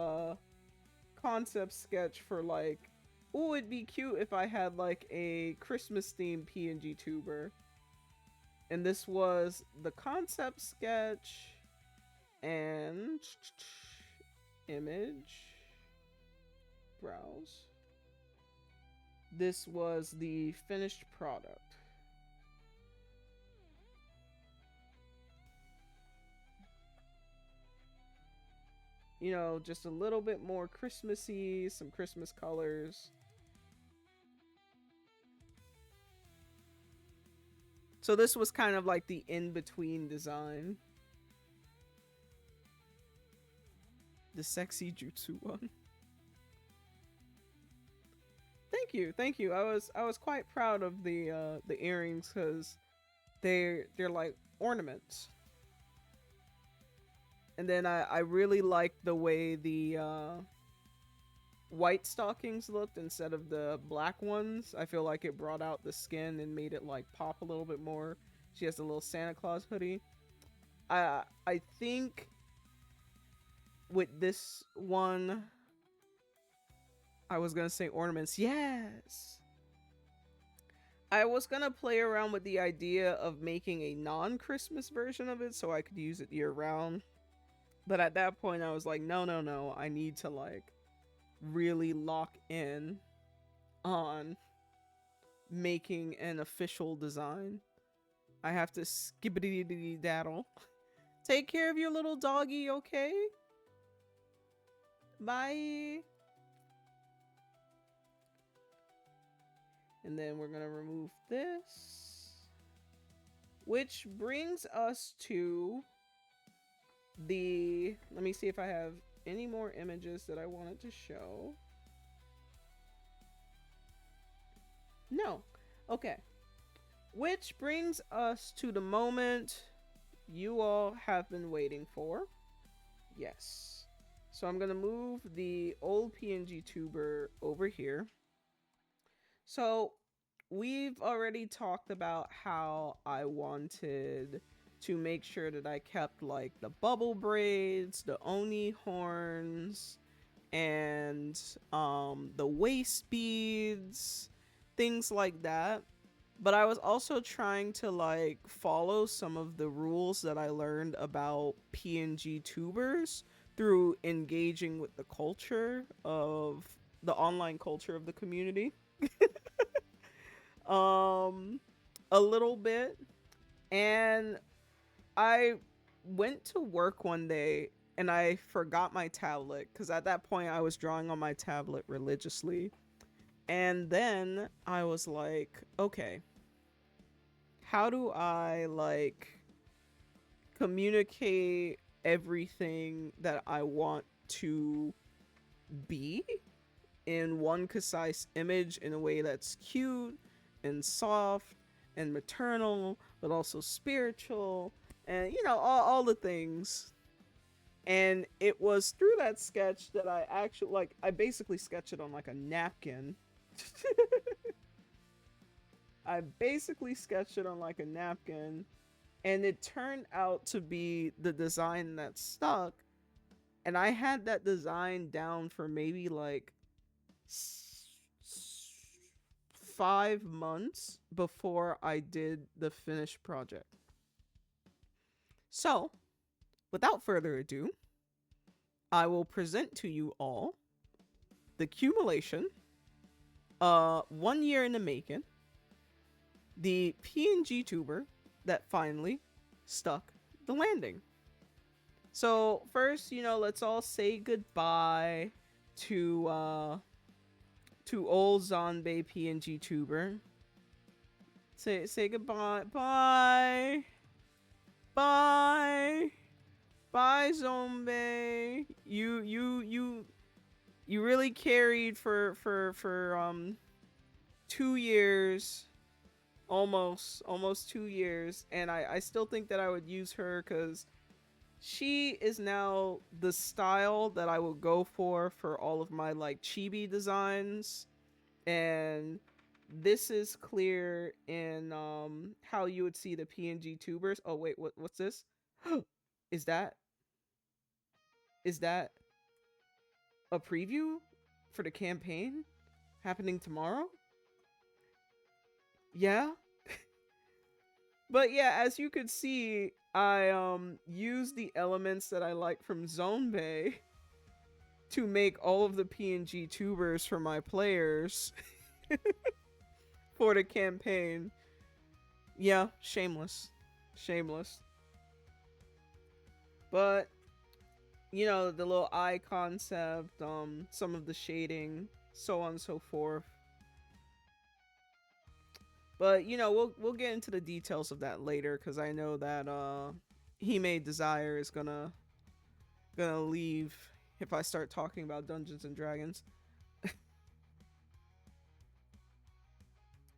concept sketch for like, oh, it'd be cute if I had like a Christmas themed PNG tuber. And this was the concept sketch and image, browse. This was the finished product. You know, just a little bit more Christmassy, some Christmas colors. So this was kind of like the in-between design. The sexy jutsu one. Thank you. I was quite proud of the earrings because they're like ornaments. And then I really liked the way the white stockings looked instead of the black ones. I feel like it brought out the skin and made it like pop a little bit more. She has a little Santa Claus hoodie. I think with this one, I was gonna say ornaments. Yes. I was gonna play around with the idea of making a non-Christmas version of it so I could use it year round. But at that point I was like, no. I need to like really lock in on making an official design. I have to skibbity daddle. Take care of your little doggy, okay? Bye. And then we're gonna remove this. Which brings us to the... Let me see if I have any more images that I wanted to show. No. Okay. Which brings us to the moment you all have been waiting for. Yes. So I'm going to move the old PNG tuber over here. So we've already talked about how I wanted to make sure that I kept like the bubble braids, the oni horns, and the waist beads, things like that. But I was also trying to like follow some of the rules that I learned about PNG tubers through engaging with the culture of the online culture of the community. A little bit. And I went to work one day and I forgot my tablet because at that point I was drawing on my tablet religiously. And then I was like, okay, how do I like communicate everything that I want to be in one concise image in a way that's cute and soft and maternal, but also spiritual and, you know, all the things. And it was through that sketch that I actually, like, I basically sketched it on like a napkin. I basically sketched it on like a napkin, and it turned out to be the design that stuck. And I had that design down for maybe like 5 months before I did the finished project. So, without further ado, I will present to you all the accumulation, 1 year in the making, the PNG tuber that finally stuck the landing. So first, let's all say goodbye to old Zonnbae PNG tuber. Say goodbye. Bye. Bye. Bye, Zonnbae. You really carried for 2 years, almost 2 years, and I still think that I would use her because she is now the style that I will go for all of my like chibi designs, and this is clear in how you would see the PNG tubers. Oh wait, what's this? is that is that a preview for the campaign happening tomorrow? Yeah. But yeah, as you could see, I used the elements that I like from Zonnbae to make all of the PNG tubers for my players for the campaign. Yeah, shameless. Shameless. But the little eye concept, some of the shading, so on and so forth. But we'll get into the details of that later because I know that Hime Desire is gonna leave if I start talking about Dungeons and Dragons.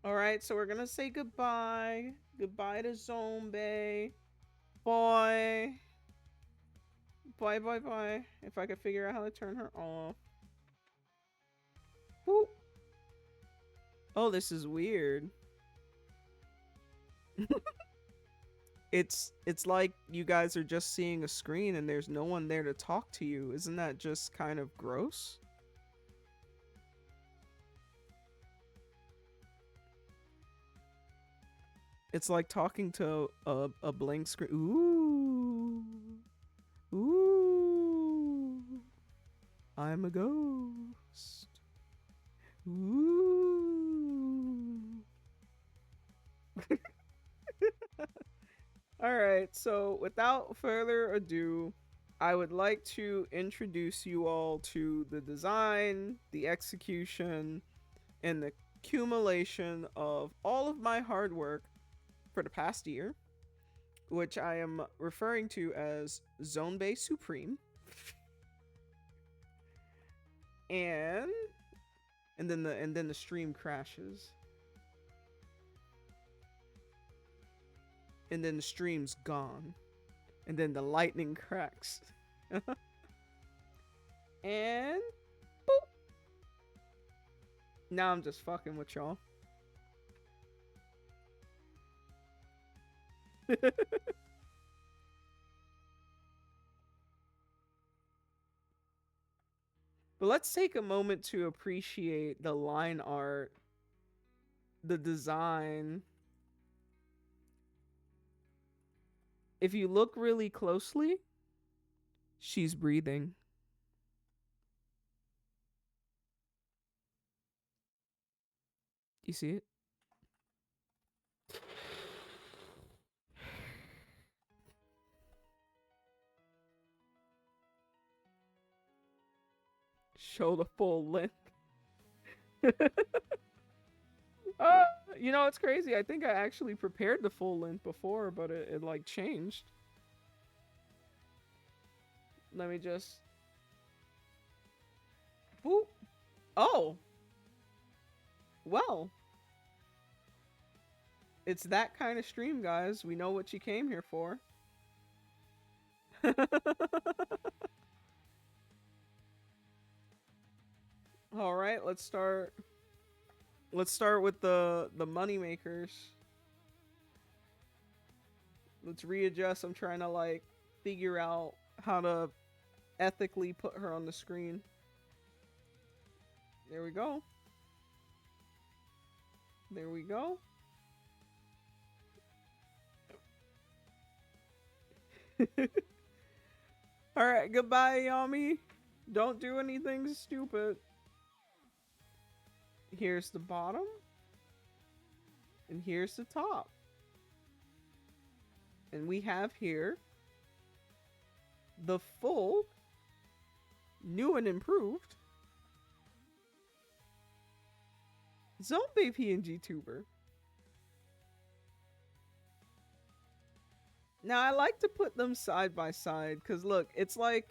All right, so we're gonna say goodbye. Goodbye to Zonnbae. Bye. Bye, bye, bye. If I could figure out how to turn her off. Boop. Oh, this is weird. It's like you guys are just seeing a screen and there's no one there to talk to you. Isn't that just kind of gross? It's like talking to a blank screen. Ooh. Ooh. I'm a ghost. Ooh. All right, so without further ado, I would like to introduce you all to the design, the execution, and the accumulation of all of my hard work for the past year, which I am referring to as Zonnbae Supreme. And then the stream crashes. And then the stream's gone. And then the lightning cracks. And boop. Now I'm just fucking with y'all. But let's take a moment to appreciate the line art, the design. If you look really closely, she's breathing. You see it? Show the full length. uh, it's crazy. I think I actually prepared the full length before, but it like changed. Let me just. Whoop. Oh. Well. It's that kind of stream, guys. We know what you came here for. All right, let's start. Let's start with the money makers. Let's readjust. I'm trying to like figure out how to ethically put her on the screen. There we go. There we go. Alright, goodbye, Yami. Don't do anything stupid. Here's the bottom. And here's the top. And we have here the full, new and improved Zonnbae PNG tuber. Now I like to put them side by side because look, it's like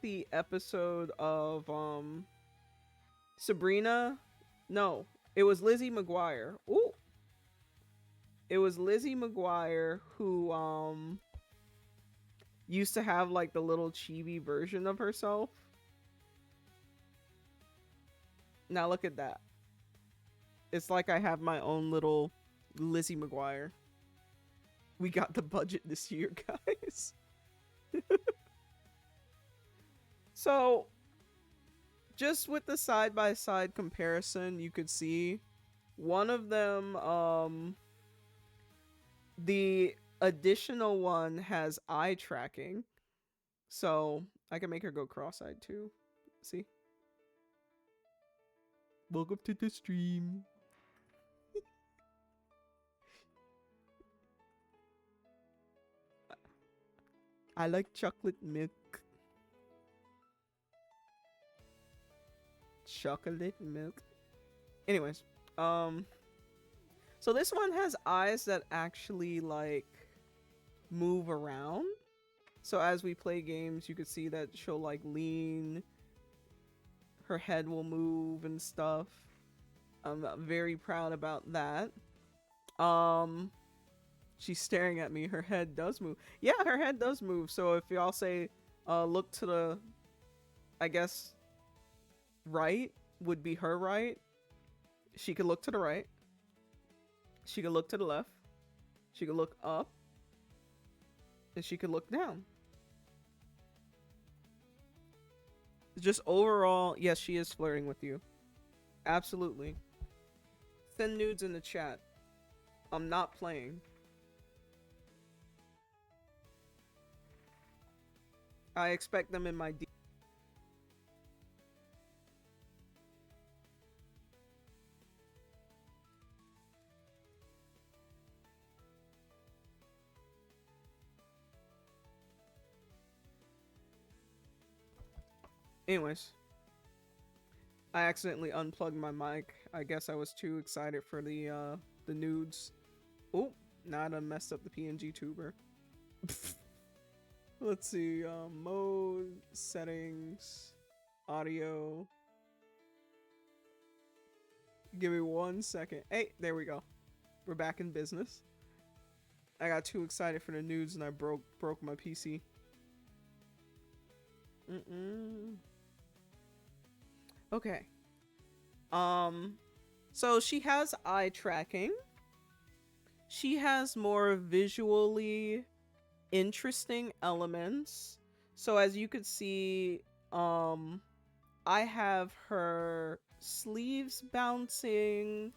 the episode of Sabrina. No, it was Lizzie McGuire. Ooh, it was Lizzie McGuire who used to have like the little chibi version of herself. Now look at that. It's like I have my own little Lizzie McGuire. We got the budget this year, guys. So, just with the side-by-side comparison, you could see one of them, the additional one has eye tracking. So, I can make her go cross-eyed too. See? Welcome to the stream. I like chocolate milk. Chocolate milk. Anyways, so this one has eyes that actually like move around. So as we play games, you can see that she'll like lean, her head will move and stuff. I'm very proud about that. She's staring at me. Her head does move. Yeah, her head does move. So if y'all say, look to the, I guess, right would be her right. She could look to the right. She could look to the left. She could look up. And she could look down. Just overall, yes, she is flirting with you. Absolutely. Send nudes in the chat. I'm not playing. I expect them in my D. Anyways, I accidentally unplugged my mic. I guess I was too excited for the nudes. Oh, now I done messed up the PNG tuber. Let's see, mode, settings, audio. Give me 1 second. Hey, there we go. We're back in business. I got too excited for the nudes and I broke my PC. Okay. So she has eye tracking. She has more visually interesting elements. So as you could see, I have her sleeves bouncing.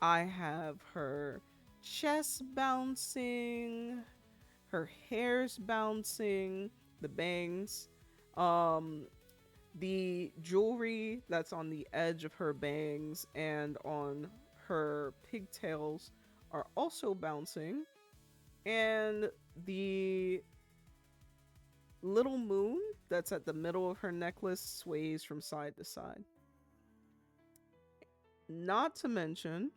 I have her chest bouncing. Her hair's bouncing. The bangs. The jewelry that's on the edge of her bangs and on her pigtails are also bouncing. And the little moon that's at the middle of her necklace sways from side to side. Not to mention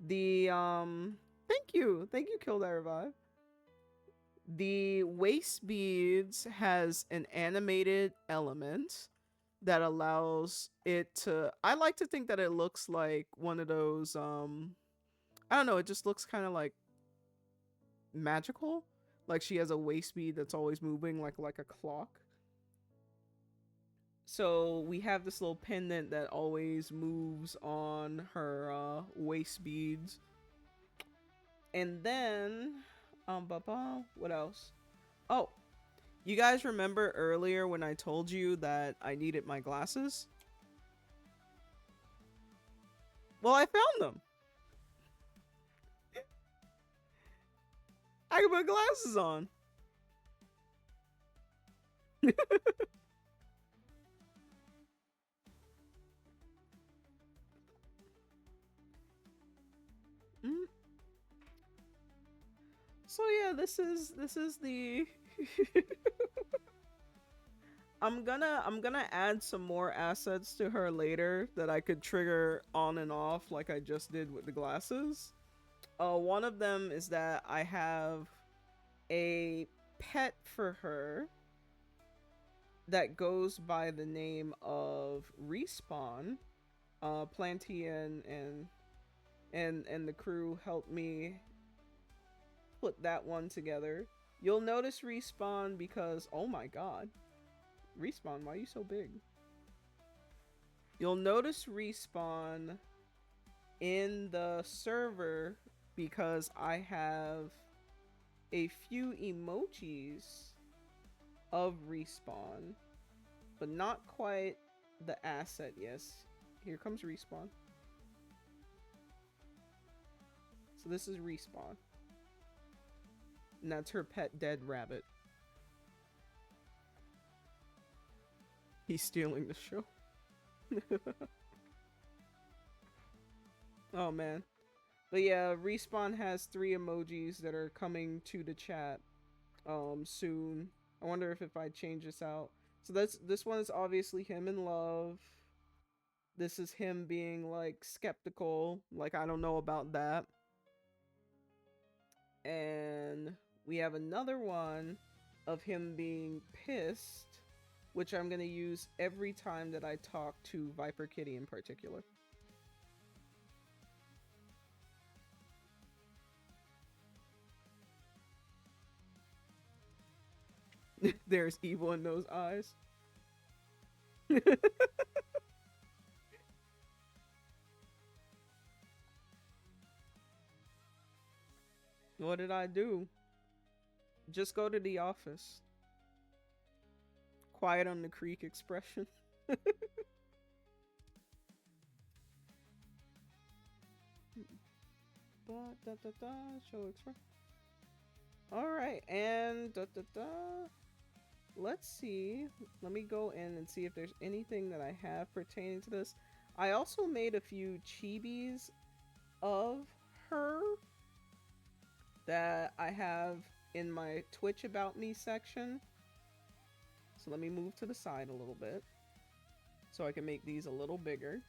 the thank you Kill That Revive. The waist beads has an animated element that allows it to, I like to think that it looks like one of those I don't know, it just looks kind of like magical. Like she has a waist bead that's always moving like a clock. So we have this little pendant that always moves on her waist beads. And then what else? Oh, you guys remember earlier when I told you that I needed my glasses? Well, I found them. I can put glasses on. Mm. So yeah, this is the I'm gonna add some more assets to her later that I could trigger on and off like I just did with the glasses. One of them is that I have a pet for her that goes by the name of Respawn. Planty and the crew helped me put that one together. You'll notice Respawn because, oh my god, Respawn, why are you so big? You'll notice Respawn in the server because I have a few emojis of Respawn, but not quite the asset. Yes, here comes Respawn. So this is Respawn. And that's her pet dead rabbit. He's stealing the show. Oh man. But yeah, Respawn has 3 emojis that are coming to the chat soon. I wonder if I change this out. So this one is obviously him in love. This is him being like skeptical, like I don't know about that. And we have another one of him being pissed, which I'm going to use every time that I talk to Viper Kitty in particular. There's evil in those eyes. What did I do? Just go to the office. Quiet on the creek expression. Show expression. Alright, and let's see. Let me go in and see if there's anything that I have pertaining to this. I also made a few chibis of her that I have in my Twitch About Me section. So let me move to the side a little bit so I can make these a little bigger.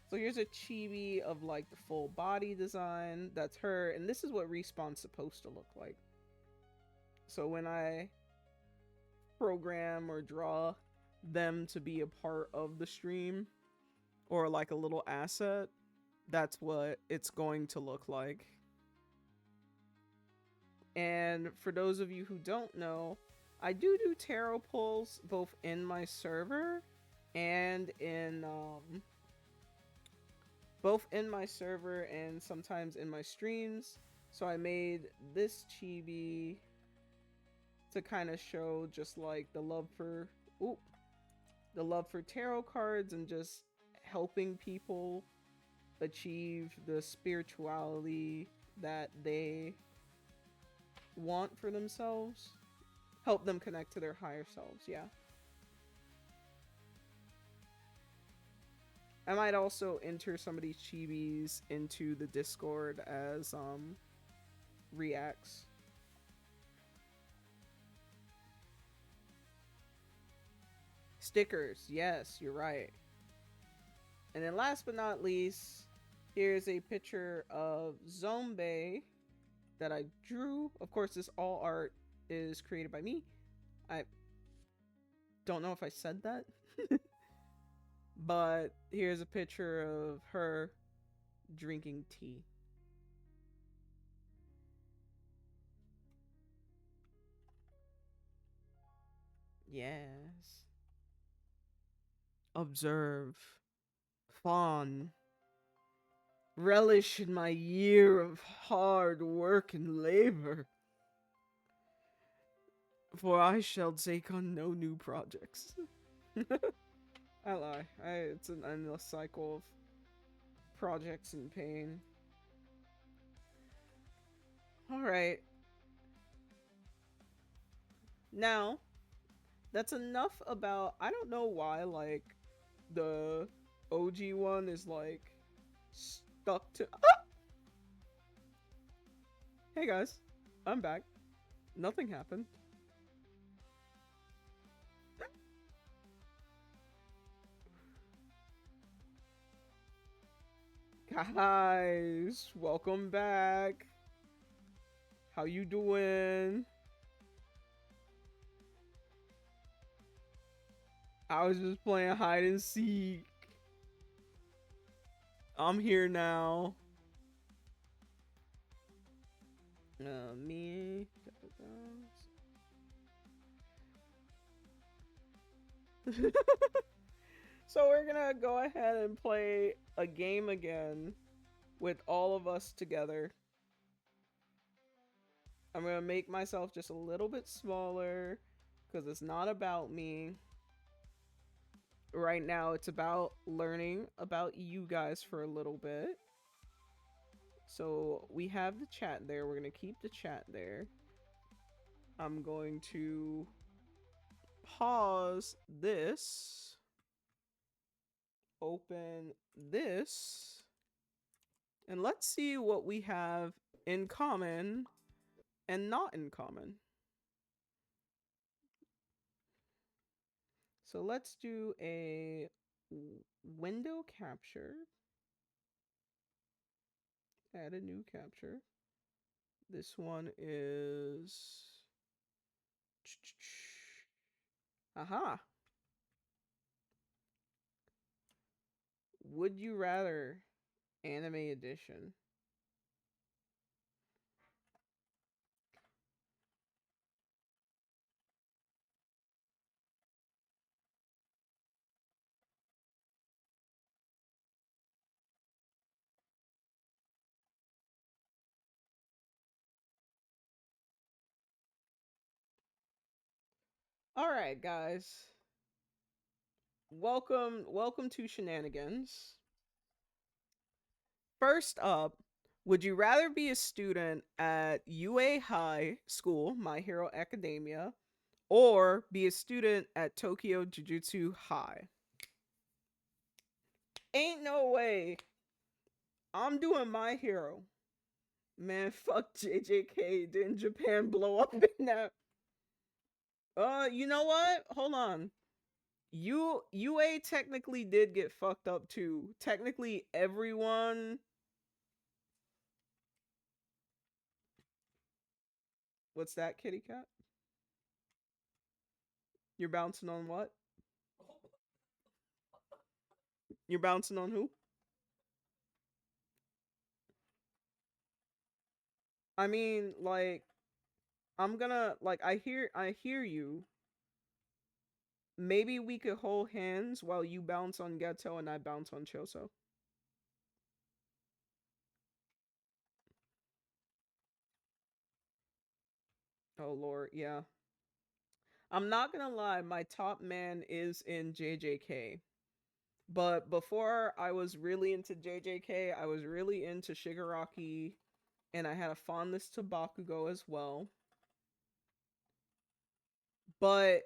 So here's a chibi of like the full body design. That's her, and this is what Respawn's supposed to look like. So when I program or draw them to be a part of the stream or like a little asset, that's what it's going to look like. And for those of you who don't know, I do tarot pulls both in my server and in sometimes in my streams. So I made this chibi to kind of show just like the love for tarot cards and just helping people achieve the spirituality that they want for themselves. Help them connect to their higher selves, yeah. I might also enter some of these chibis into the Discord as reacts. Stickers, yes, you're right. And then last but not least, here's a picture of Zonnbae that I drew. Of course, this all art is created by me. I don't know if I said that. But here's a picture of her drinking tea. Yes. Observe. Fawn. Relish in my year of hard work and labor. For I shall take on no new projects. I lie. It's an endless cycle of projects in pain. Alright. Now, that's enough about. I don't know why, like, the OG one is, like, stuck to. Ah! Hey guys, I'm back. Nothing happened. Guys, welcome back. How you doing? I was just playing hide and seek. I'm here now. Me. So we're gonna go ahead and play a game again with all of us together. I'm gonna make myself just a little bit smaller because it's not about me. Right now, it's about learning about you guys for a little bit. So we have the chat there. We're gonna keep the chat there. I'm going to pause this, open this, and let's see what we have in common and not in common. So let's do a window capture. Add a new capture. This one is. Aha. Would you rather anime edition? All right, guys. Welcome to Shenanigans. First up, would you rather be a student at UA High School, My Hero Academia, or be a student at Tokyo Jujutsu High? Ain't no way. I'm doing My Hero. Man, fuck JJK. Didn't Japan blow up in that? You know what? Hold on. UA technically did get fucked up too. Technically, everyone. What's that, kitty cat? You're bouncing on what? You're bouncing on who? I mean, like, I'm gonna like. I hear you. Maybe we could hold hands while you bounce on Ghetto and I bounce on Choso. Oh lord, yeah. I'm not gonna lie, my top man is in JJK. But before I was really into JJK, I was really into Shigaraki, and I had a fondness to Bakugo as well. But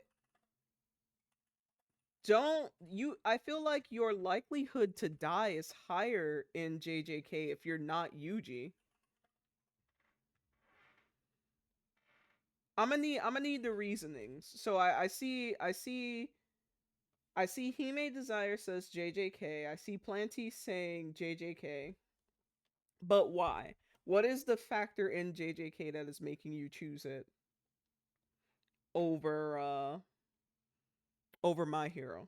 don't you I feel like your likelihood to die is higher in JJK if you're not Yuji. I'm gonna need the reasonings. So I see Hime Desire says JJK. I see Planty saying JJK. But why? What is the factor in JJK that is making you choose it over over My Hero?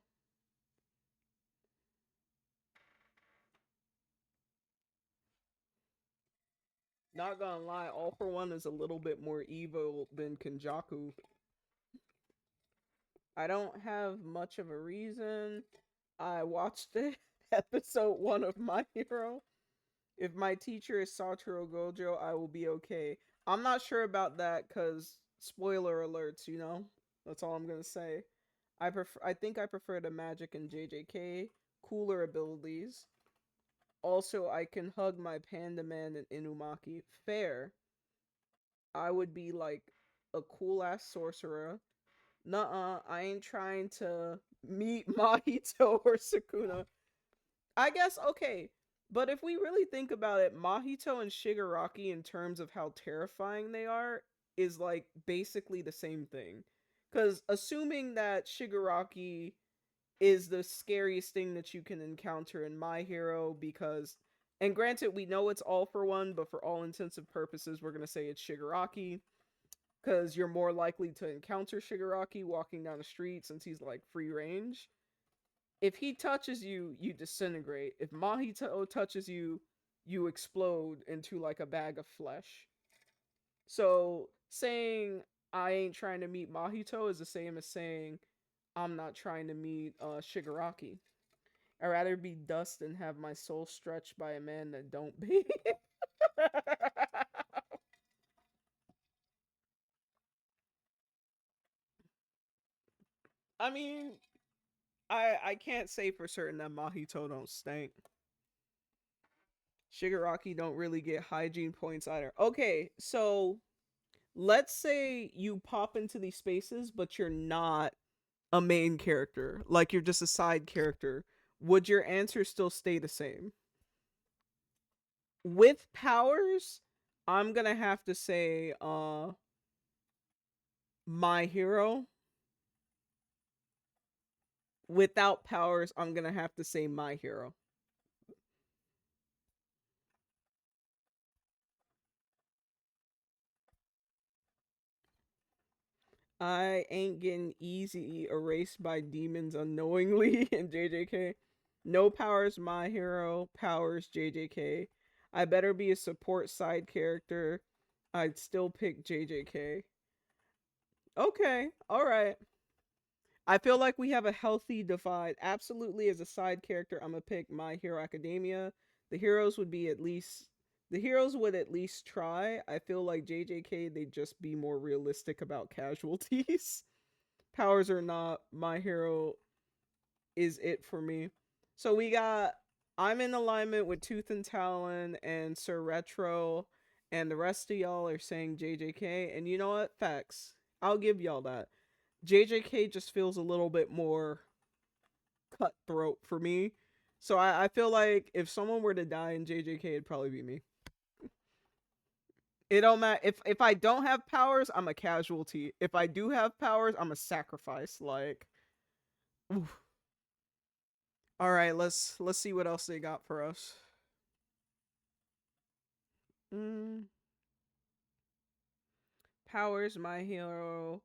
Not gonna lie, All for One is a little bit more evil than Kenjaku. I don't have much of a reason. I watched it, episode 1 of My Hero. If my teacher is Satoru Gojo, I will be okay. I'm not sure about that because spoiler alerts, you know? That's all I'm gonna say. I think I prefer the magic in JJK, cooler abilities. Also, I can hug my Panda Man and Inumaki. Fair. I would be like a cool ass sorcerer. Nuh-uh, I ain't trying to meet Mahito or Sukuna. I guess okay, but if we really think about it, Mahito and Shigaraki in terms of how terrifying they are is like basically the same thing. Cuz assuming that Shigaraki is the scariest thing that you can encounter in My Hero because and granted we know it's all for one, but for all intents and purposes we're going to say it's Shigaraki cuz you're more likely to encounter Shigaraki walking down the street since he's like free range. If he touches you, you disintegrate. If Mahito touches you, you explode into like a bag of flesh. So saying I ain't trying to meet Mahito is the same as saying I'm not trying to meet Shigaraki. I'd rather be dust than have my soul stretched by a man that don't be. I mean, I can't say for certain that Mahito don't stink. Shigaraki don't really get hygiene points either. Okay, so let's say you pop into these spaces, but you're not a main character, like you're just a side character. Would your answer still stay the same? With powers, I'm gonna have to say My Hero. Without powers, I'm gonna have to say My Hero. I ain't getting easy erased by demons unknowingly in JJK. No powers, My Hero. Powers, JJK. I better be a support side character. I'd still pick JJK. Okay, alright. I feel like we have a healthy divide. Absolutely, as a side character, I'm gonna pick My Hero Academia. The heroes would be at least the heroes would at least try. I feel like JJK they'd just be more realistic about casualties. Powers or not, My Hero is it for me. So we got I'm in alignment with Tooth and Talon and Sir Retro, and the rest of y'all are saying JJK. And you know what? Facts. I'll give y'all that. JJK just feels a little bit more cutthroat for me. So I feel like if someone were to die in JJK, it'd probably be me. It don't matter if I don't have powers, I'm a casualty. If I do have powers, I'm a sacrifice. Like, oof. All right, let's see what else they got for us. Mm, powers, My Hero.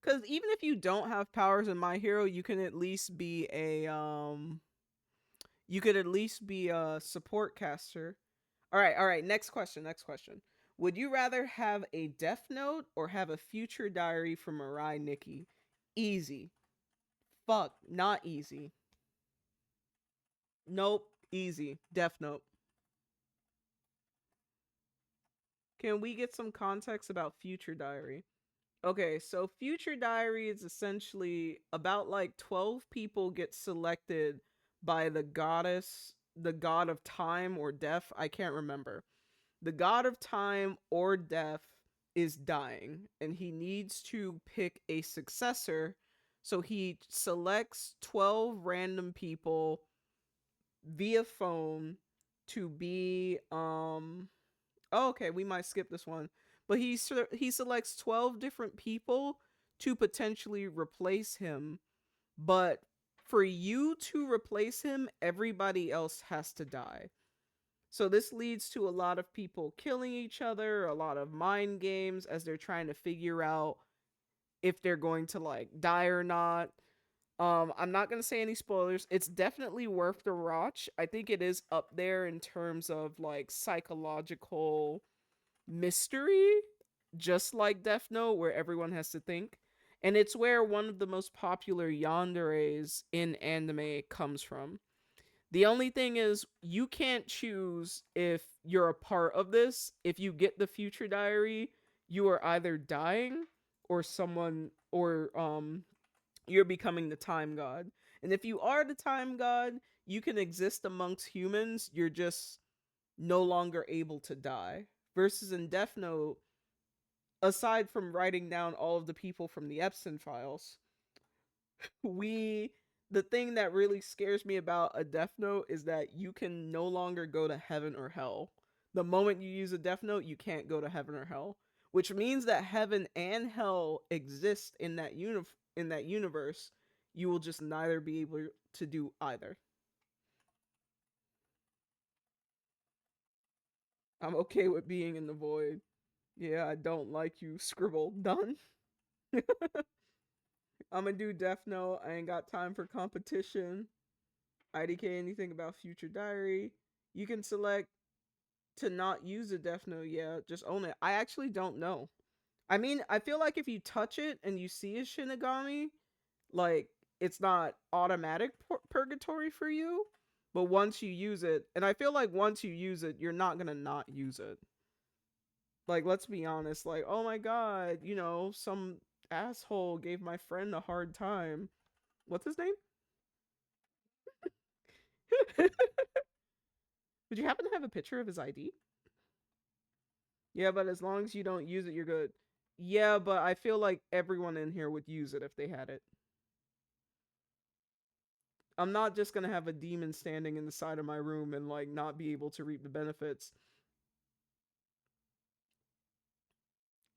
Because even if you don't have powers in My Hero, you can at least be a. You could at least be a support caster. All right. Next question. Next question. Would you rather have a Death Note or have a future diary from Mirai Nikki? Easy. Fuck, not easy. Nope, easy. Death Note. Can we get some context about future diary? Okay, so future diary is essentially about like 12 people get selected by the god of time or death. I can't remember. The god of time or death is dying and he needs to pick a successor. So he selects 12 random people via phone to be oh, okay, we might skip this one. But he selects 12 different people to potentially replace him, but for you to replace him, everybody else has to die. So this leads to a lot of people killing each other, a lot of mind games as they're trying to figure out if they're going to like die or not. I'm not gonna say any spoilers. It's definitely worth the watch. I think it is up there in terms of like psychological mystery, just like Death Note, where everyone has to think. And it's where one of the most popular yanderes in anime comes from. The only thing is, you can't choose if you're a part of this. If you get the future diary, you are either dying or someone, or you're becoming the time god. And if you are the time god, you can exist amongst humans, you're just no longer able to die. Versus in Death Note, aside from writing down all of the people from the Epstein files, we the thing that really scares me about a Death Note is that you can no longer go to heaven or hell. The moment you use a Death Note, you can't go to heaven or hell, which means that heaven and hell exist in that universe. You will just neither be able to do either. I'm okay with being in the void. Yeah, I don't like you. Scribble. Done. I'm gonna do Death Note. I ain't got time for competition. IDK anything about Future Diary. You can select to not use a Death Note. Yeah, just own it. I actually don't know. I mean, I feel like if you touch it and you see a Shinigami, like it's not automatic purgatory for you. But once you use it, and I feel like once you use it, you're not gonna not use it. Like, let's be honest. Like, oh my god, some asshole gave my friend a hard time. What's his name? Would you happen to have a picture of his ID? Yeah, but as long as you don't use it, you're good. Yeah, but I feel like everyone in here would use it if they had it. I'm not just gonna have a demon standing in the side of my room and like not be able to reap the benefits.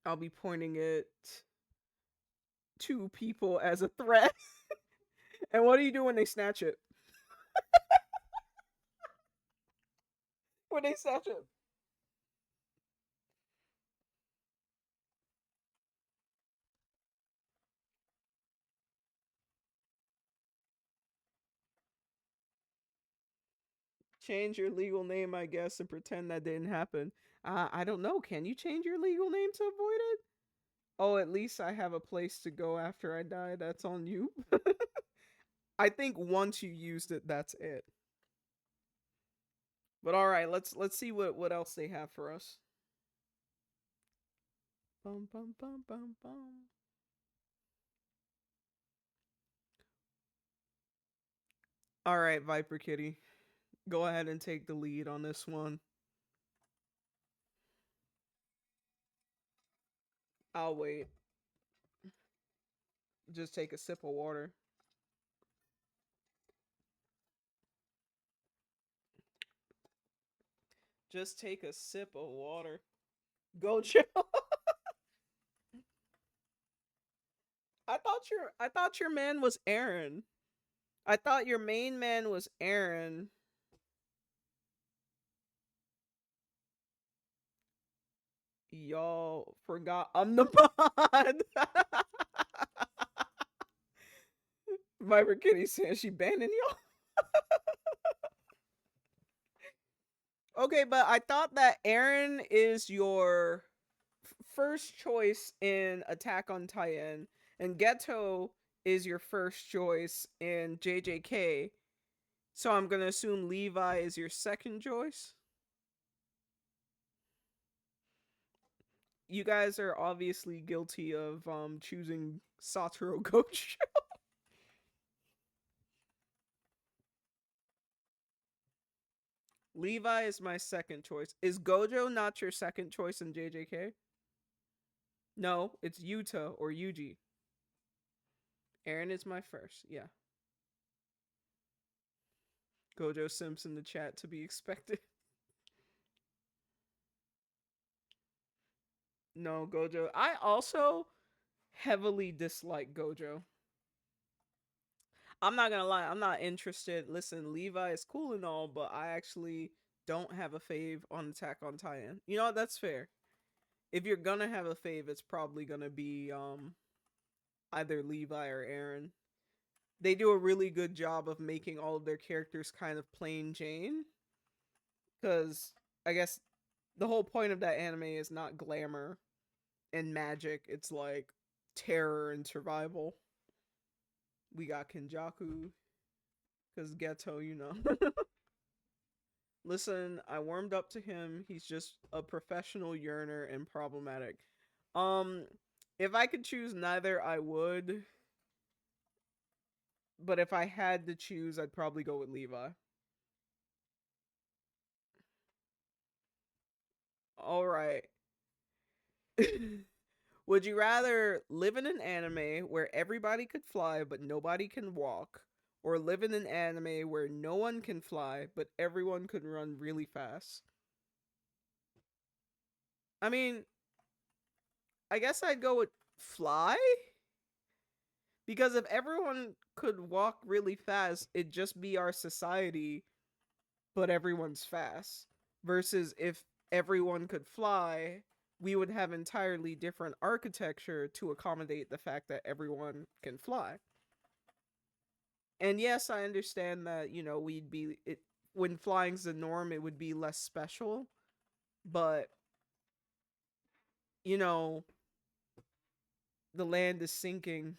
I'll be pointing it to people as a threat. And what do you do when they snatch it? When they snatch it? Change your legal name, I guess, and pretend that didn't happen. I don't know. Can you change your legal name to avoid it? Oh, at least I have a place to go after I die. That's on you. I think once you used it, that's it. But all right, let's see what else they have for us. Bum bum bum bum bum. All right, Viper Kitty, go ahead and take the lead on this one. I'll wait. Just take a sip of water. Just take a sip of water. Go chill. I thought your man was Aaron. I thought your main man was Aaron. Y'all forgot I'm the mod. Viper Kitty says she banning y'all. Okay, but I thought that Aaron is your first choice in Attack on Titan, and Ghetto is your first choice in JJK. So I'm gonna assume Levi is your second choice. You guys are obviously guilty of choosing Satoru Gojo. Levi is my second choice. Is Gojo not your second choice in JJK? No, it's Yuta or Yuji. Aaron is my first. Yeah. Gojo Simps in the chat to be expected. No, Gojo. I also heavily dislike Gojo. I'm not gonna lie, I'm not interested. Listen, Levi is cool and all, but I actually don't have a fave on Attack on Titan. You know what? That's fair. If you're gonna have a fave, it's probably gonna be either Levi or Aaron. They do a really good job of making all of their characters kind of plain Jane. Because I guess the whole point of that anime is not glamour and magic, it's like terror and survival. We got Kenjaku, because Ghetto. Listen, I warmed up to him. He's just a professional yearner and problematic. Um, if I could choose neither, I would. but if I had to choose, I'd probably go with Levi. All right. Would you rather live in an anime where everybody could fly but nobody can walk, or live in an anime where no one can fly but everyone could run really fast? I mean, I guess I'd go with fly, because if everyone could walk really fast, it'd just be our society, but everyone's fast. Versus if everyone could fly, we would have entirely different architecture to accommodate the fact that everyone can fly. And yes, I understand that, we'd be it when flying's the norm, it would be less special, but you know, the land is sinking,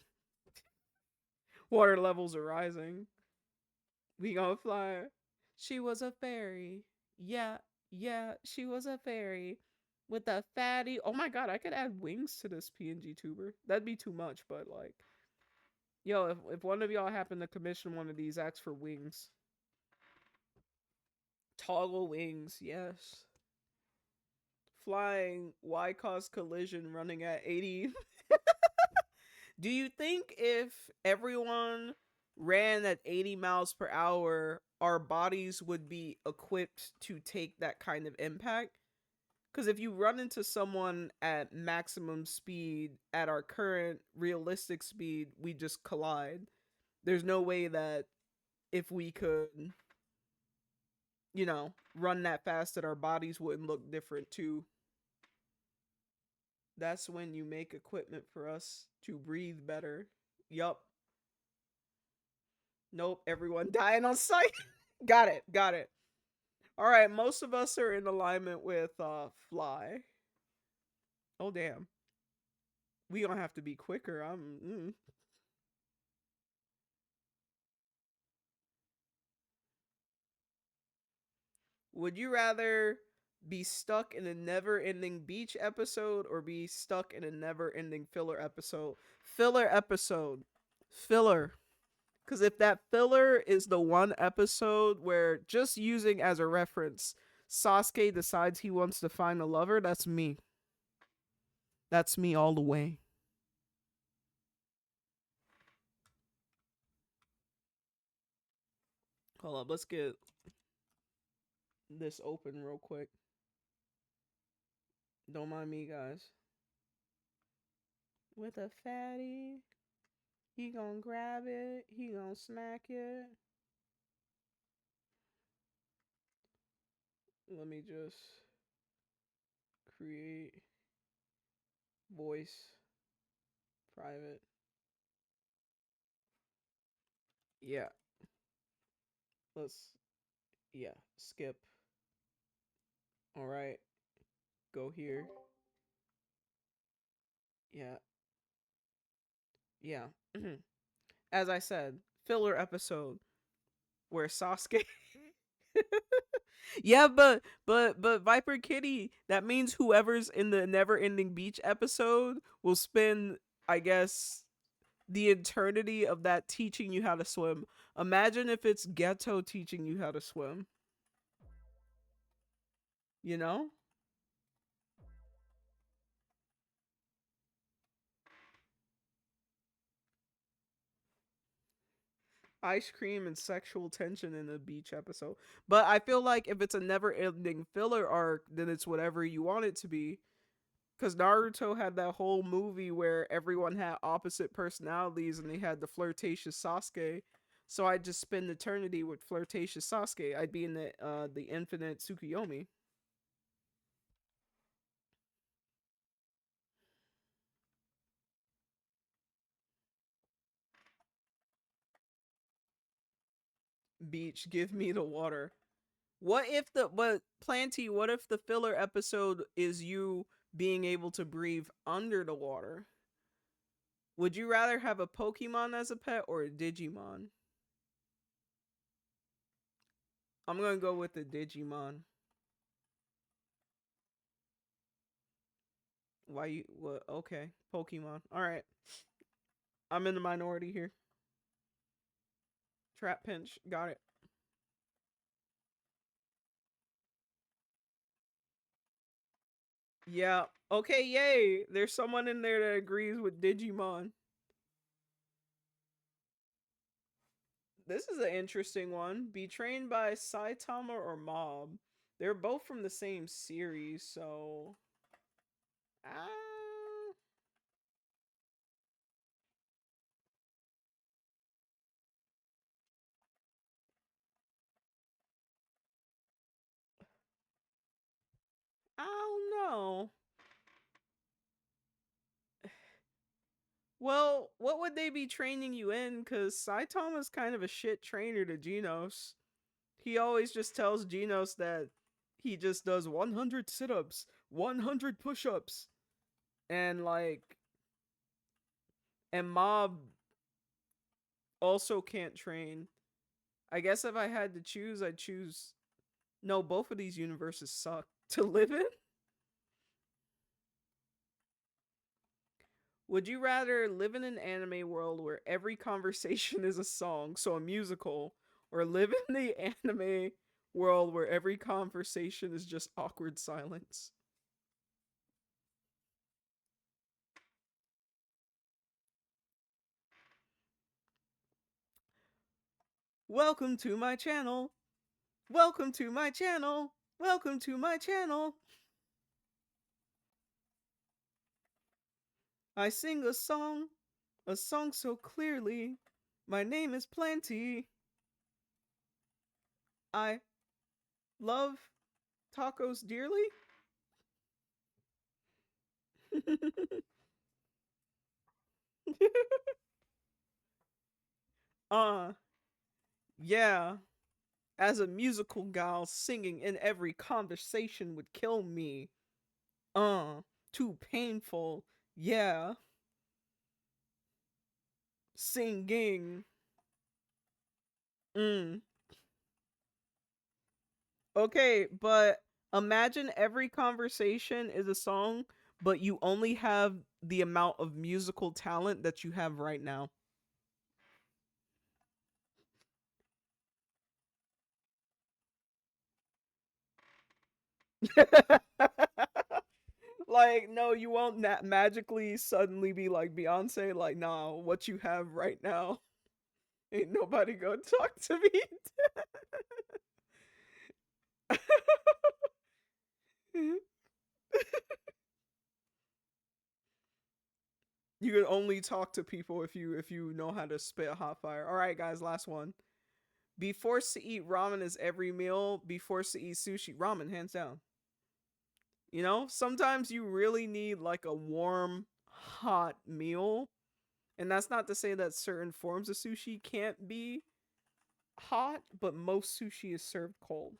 water levels are rising. We gonna fly. She was a fairy. Yeah, yeah, she was a fairy with a fatty. Oh my god, I could add wings to this PNG tuber. That'd be too much, but like, yo, if one of y'all happen to commission one of these, ask for wings. Toggle wings, yes. Flying, why cause collision running at 80? Do you think if everyone ran at 80 miles per hour, our bodies would be equipped to take that kind of impact? Because if you run into someone at maximum speed at our current realistic speed, we just collide. There's no way that if we could, run that fast, that our bodies wouldn't look different too. That's when you make equipment for us to breathe better. Yup. Nope, everyone dying on sight. Got it, got it. All right, most of us are in alignment with fly. Oh damn. We gonna have to be quicker. Would you rather be stuck in a never-ending beach episode or be stuck in a never-ending filler episode? Filler episode. Filler. Because if that filler is the one episode where, just using as a reference, Sasuke decides he wants to find a lover, that's me. That's me all the way. Hold up, let's get this open real quick. Don't mind me, guys. With a fatty, he gonna grab it, he gonna smack it. Let me just create voice private. Yeah, let's, yeah, skip. All right, go here. Yeah, yeah. As I said, filler episode where Sasuke. Yeah, but Viper Kitty, that means whoever's in the Never Ending Beach episode will spend, I guess, the eternity of that teaching you how to swim. Imagine if it's Ghetto teaching you how to swim. You know? Ice cream and sexual tension in a beach episode. But I feel like if it's a never ending filler arc, then it's whatever you want it to be. Because Naruto had that whole movie where everyone had opposite personalities and they had the flirtatious Sasuke. So I'd just spend eternity with flirtatious Sasuke. I'd be in the infinite Tsukuyomi. Beach, give me the water. What if the but Planty, what if the filler episode is you being able to breathe under the water? Would you rather have a Pokemon as a pet or a Digimon? I'm gonna go with the Digimon. Why you what okay. Pokemon. Alright. I'm in the minority here. Trap pinch. Got it. Yeah. Okay, yay. There's someone in there that agrees with Digimon. This is an interesting one. Be trained by Saitama or Mob. They're both from the same series, so. Ah. I don't know. Well, what would they be training you in? Because Saitama's kind of a shit trainer to Genos. He always just tells Genos that he just does 100 sit ups, 100 push ups, and like, and Mob also can't train. I guess if I had to choose, I'd choose. No, both of these universes suck to live in. Would you rather live in an anime world where every conversation is a song, so a musical, or live in the anime world where every conversation is just awkward silence? Welcome to my channel. Welcome to my channel. Welcome to my channel. I sing a song so clearly. My name is Plenty. I love tacos dearly. uh, yeah. As a musical gal, singing in every conversation would kill me. Uh, too painful. Yeah. Singing. Mm. Okay, but imagine every conversation is a song, but you only have the amount of musical talent that you have right now. Like, no, you won't magically suddenly be like Beyonce. Like, nah, what you have right now, ain't nobody gonna talk to me. You can only talk to people if you know how to spit hot fire. All right, guys, last one. Be forced to eat ramen as every meal. Be forced to eat sushi. Ramen, hands down. You know, sometimes you really need like a warm, hot meal. And that's not to say that certain forms of sushi can't be hot, but most sushi is served cold.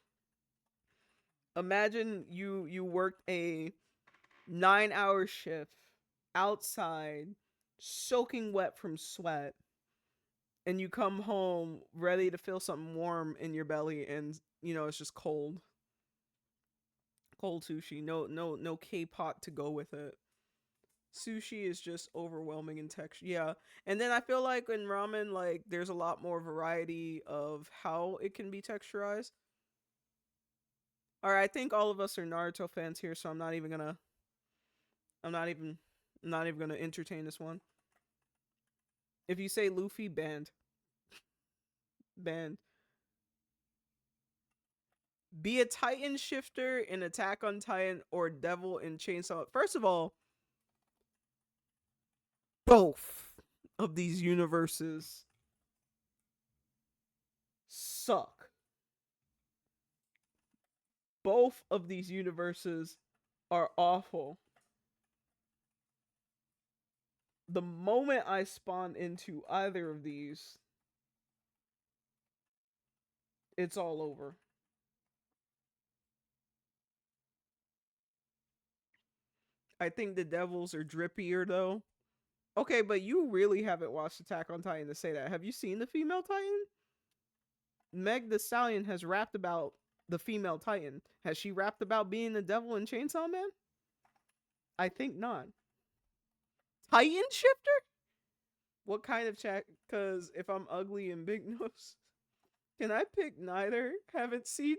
Imagine you worked a 9-hour shift outside, soaking wet from sweat, and you come home ready to feel something warm in your belly, and it's just cold sushi. No K-pot to go with it. Sushi is just overwhelming in texture. Yeah. And then I feel like in ramen, like there's a lot more variety of how it can be texturized. All right, I think all of us are Naruto fans here, so I'm not even I'm not even gonna entertain this one. If you say Luffy, banned. Banned. Be a Titan shifter in Attack on Titan or Devil in Chainsaw. First of all, both of these universes suck. Both of these universes are awful. The moment I spawn into either of these, it's all over. I think the Devils are drippier though. Okay, but you really haven't watched Attack on Titan to say that. Have you seen the female Titan? Meg the Stallion has rapped about the female Titan. Has she rapped about being the devil in Chainsaw Man? I think not. Titan shifter? What kind of chat? Because if I'm ugly and big nose. Can I pick neither? Haven't seen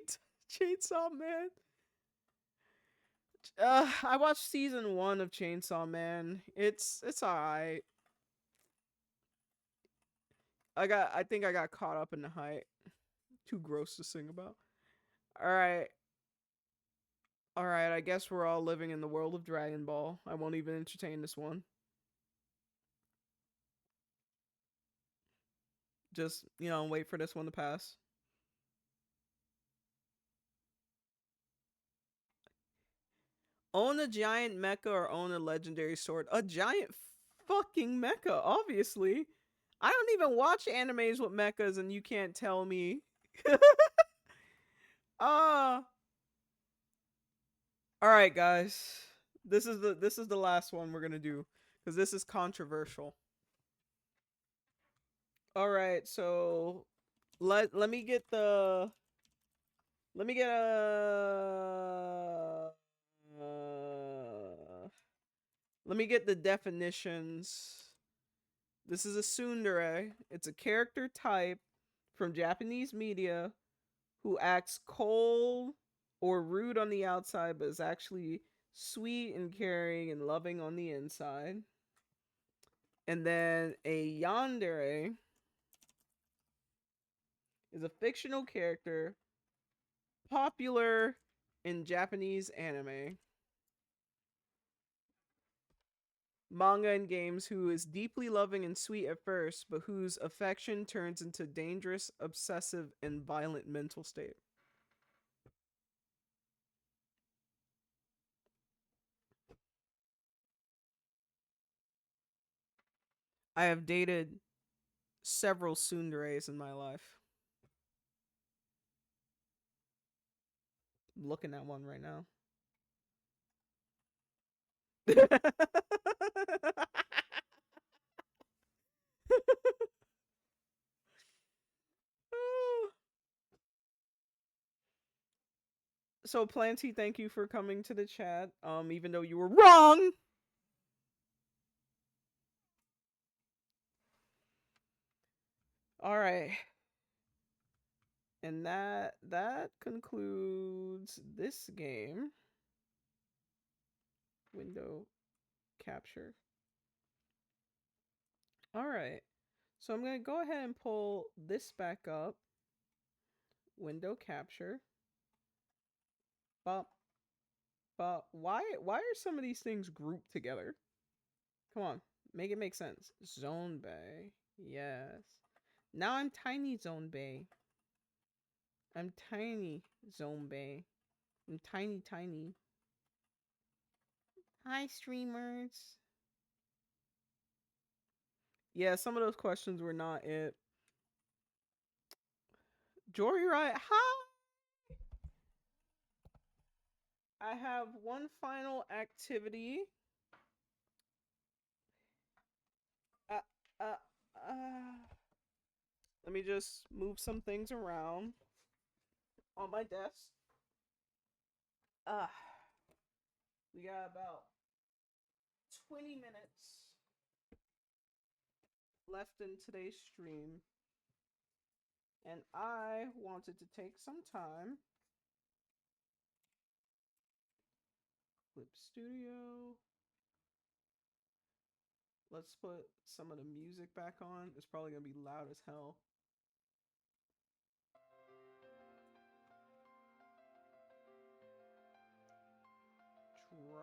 Chainsaw Man. I watched season 1 of Chainsaw Man. It's alright. I think I got caught up in the hype. Too gross to sing about. Alright. Alright, I guess we're all living in the world of Dragon Ball. I won't even entertain this one. Just, wait for this one to pass. Own a giant mecha or own a legendary sword? A giant fucking mecha, obviously. I don't even watch animes with mechas and you can't tell me. uh All right, guys. This is the last one we're going to do cuz this is controversial. All right, so let me get the let me get a let me get the definitions. This is a tsundere. It's a character type from Japanese media who acts cold or rude on the outside but is actually sweet and caring and loving on the inside. And then a yandere is a fictional character popular in Japanese anime, manga, and games who is deeply loving and sweet at first, but whose affection turns into dangerous, obsessive, and violent mental state. I have dated several tsunderes in my life. I'm looking at one right now. So Planty, thank you for coming to the chat. Even though you were wrong. All right. And that concludes this game. Window capture. All right. So I'm going to go ahead and pull this back up. Window capture. But why are some of these things grouped together? Come on, make it make sense. Zonnbae. Yes. Now I'm tiny Zonnbae. I'm tiny Zonnbae. I'm tiny. Hi streamers. Yeah, some of those questions were not it. Jory right. Hi. I have one final activity. Uh, uh, uh. Let me just move some things around on my desk. Uh, we got about 20 minutes left in today's stream. And I wanted to take some time. Clip Studio. Let's put some of the music back on. It's probably going to be loud as hell. Draw.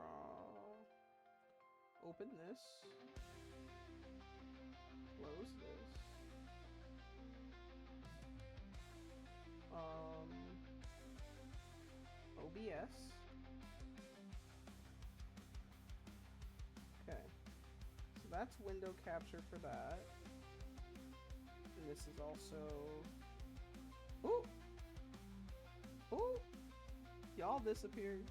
Open this. Close this. OBS. Okay. So that's window capture for that. And this is also... Ooh! Ooh! Y'all disappeared.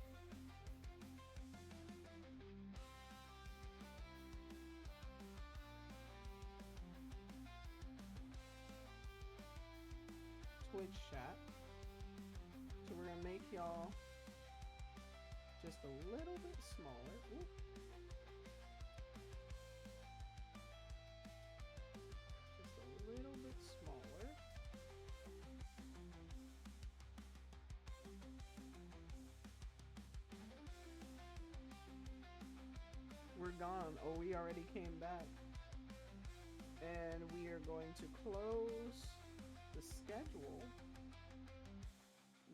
Twitch chat. So we're gonna make y'all just a little bit smaller. Ooh. Just a little bit smaller. gone? Oh, we already came back. And we are going to close the schedule.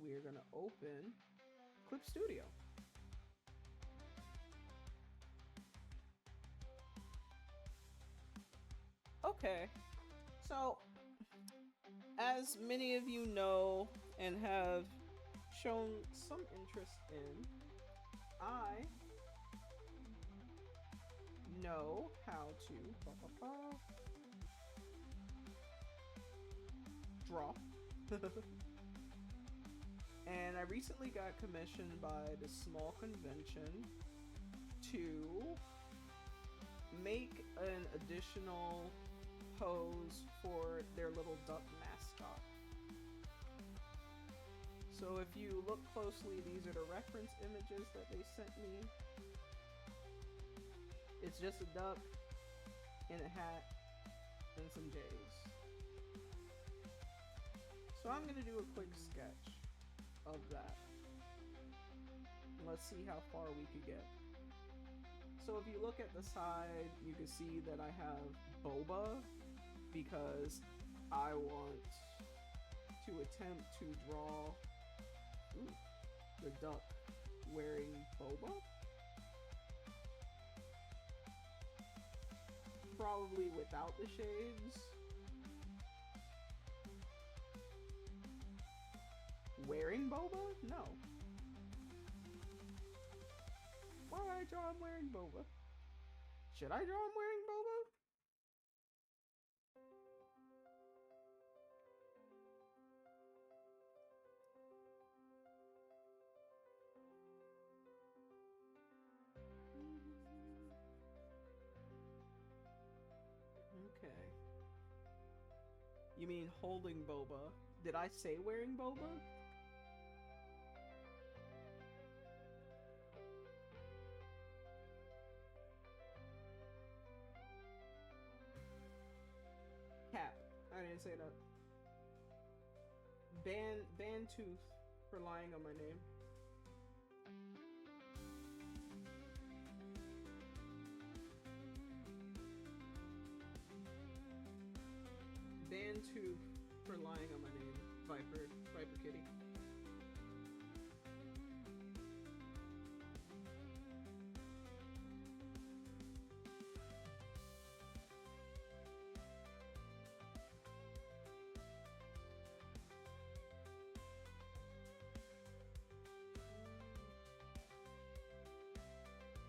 We're going to open Clip Studio. Okay, so as many of you know and have shown some interest in, I know how to draw. And I recently got commissioned by this small convention to make an additional pose for their little duck mascot. So if you look closely, these are the reference images that they sent me. It's just a duck in a hat and some J's. So I'm gonna do a quick sketch of that. Let's see how far we could get. So if you look at the side, you can see that I have boba because I want to attempt to draw the duck wearing boba. Probably without the shades. Wearing boba? No. Why would I draw him wearing boba? Should I draw him wearing boba? Okay. You mean holding boba? Did I say wearing boba? Cap. I didn't say that. Ban tooth for lying on my name. Ban tooth for lying on my name. Viper Kitty.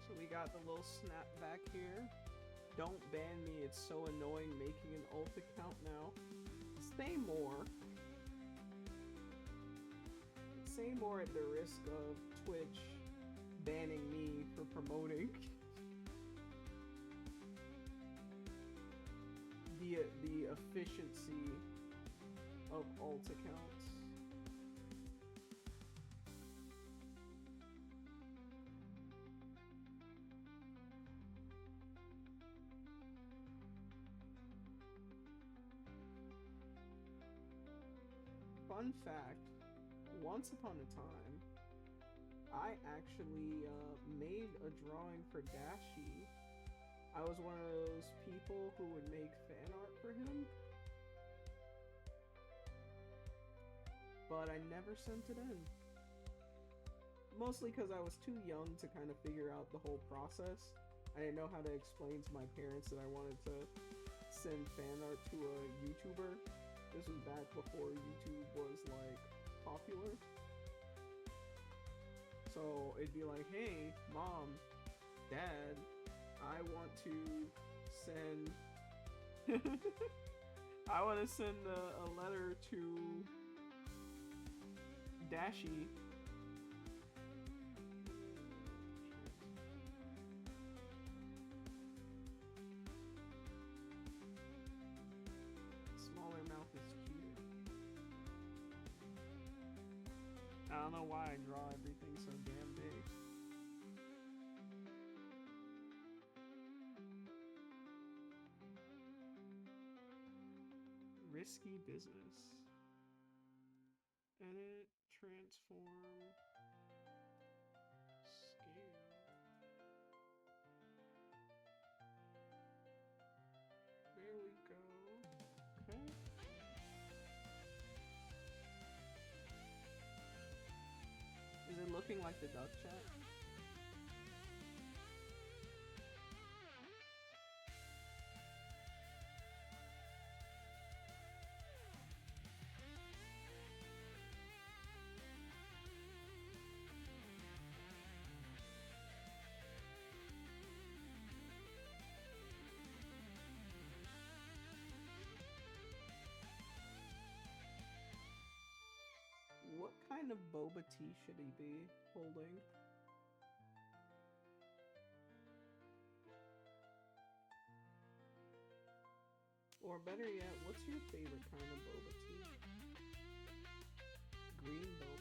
So we got the little snap back here. Don't ban me, it's so annoying making an ult account now. Say more. Say more at the risk of Twitch banning me for promoting the efficiency of alt accounts. Fun fact, once upon a time, I actually made a drawing for Dashi. I was one of those people who would make fan art for him. But I never sent it in. Mostly because I was too young to kind of figure out the whole process. I didn't know how to explain to my parents that I wanted to send fan art to a YouTuber. This was back before YouTube was like popular. So it'd be like, hey, mom, dad, I want to send I want to send a letter to Dashi. Smaller mouth is cuter. I don't know why I draw everything so damn big. Risky business. Edit, transform, scale. like the duck chat? What kind of boba tea should he be holding? Or better yet, what's your favorite kind of boba tea? Green boba.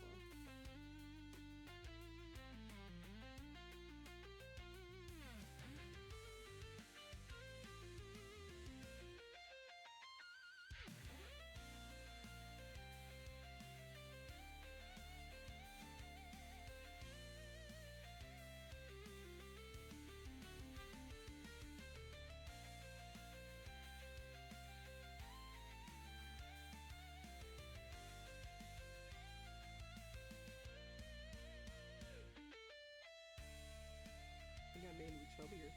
I think I made him chubbier.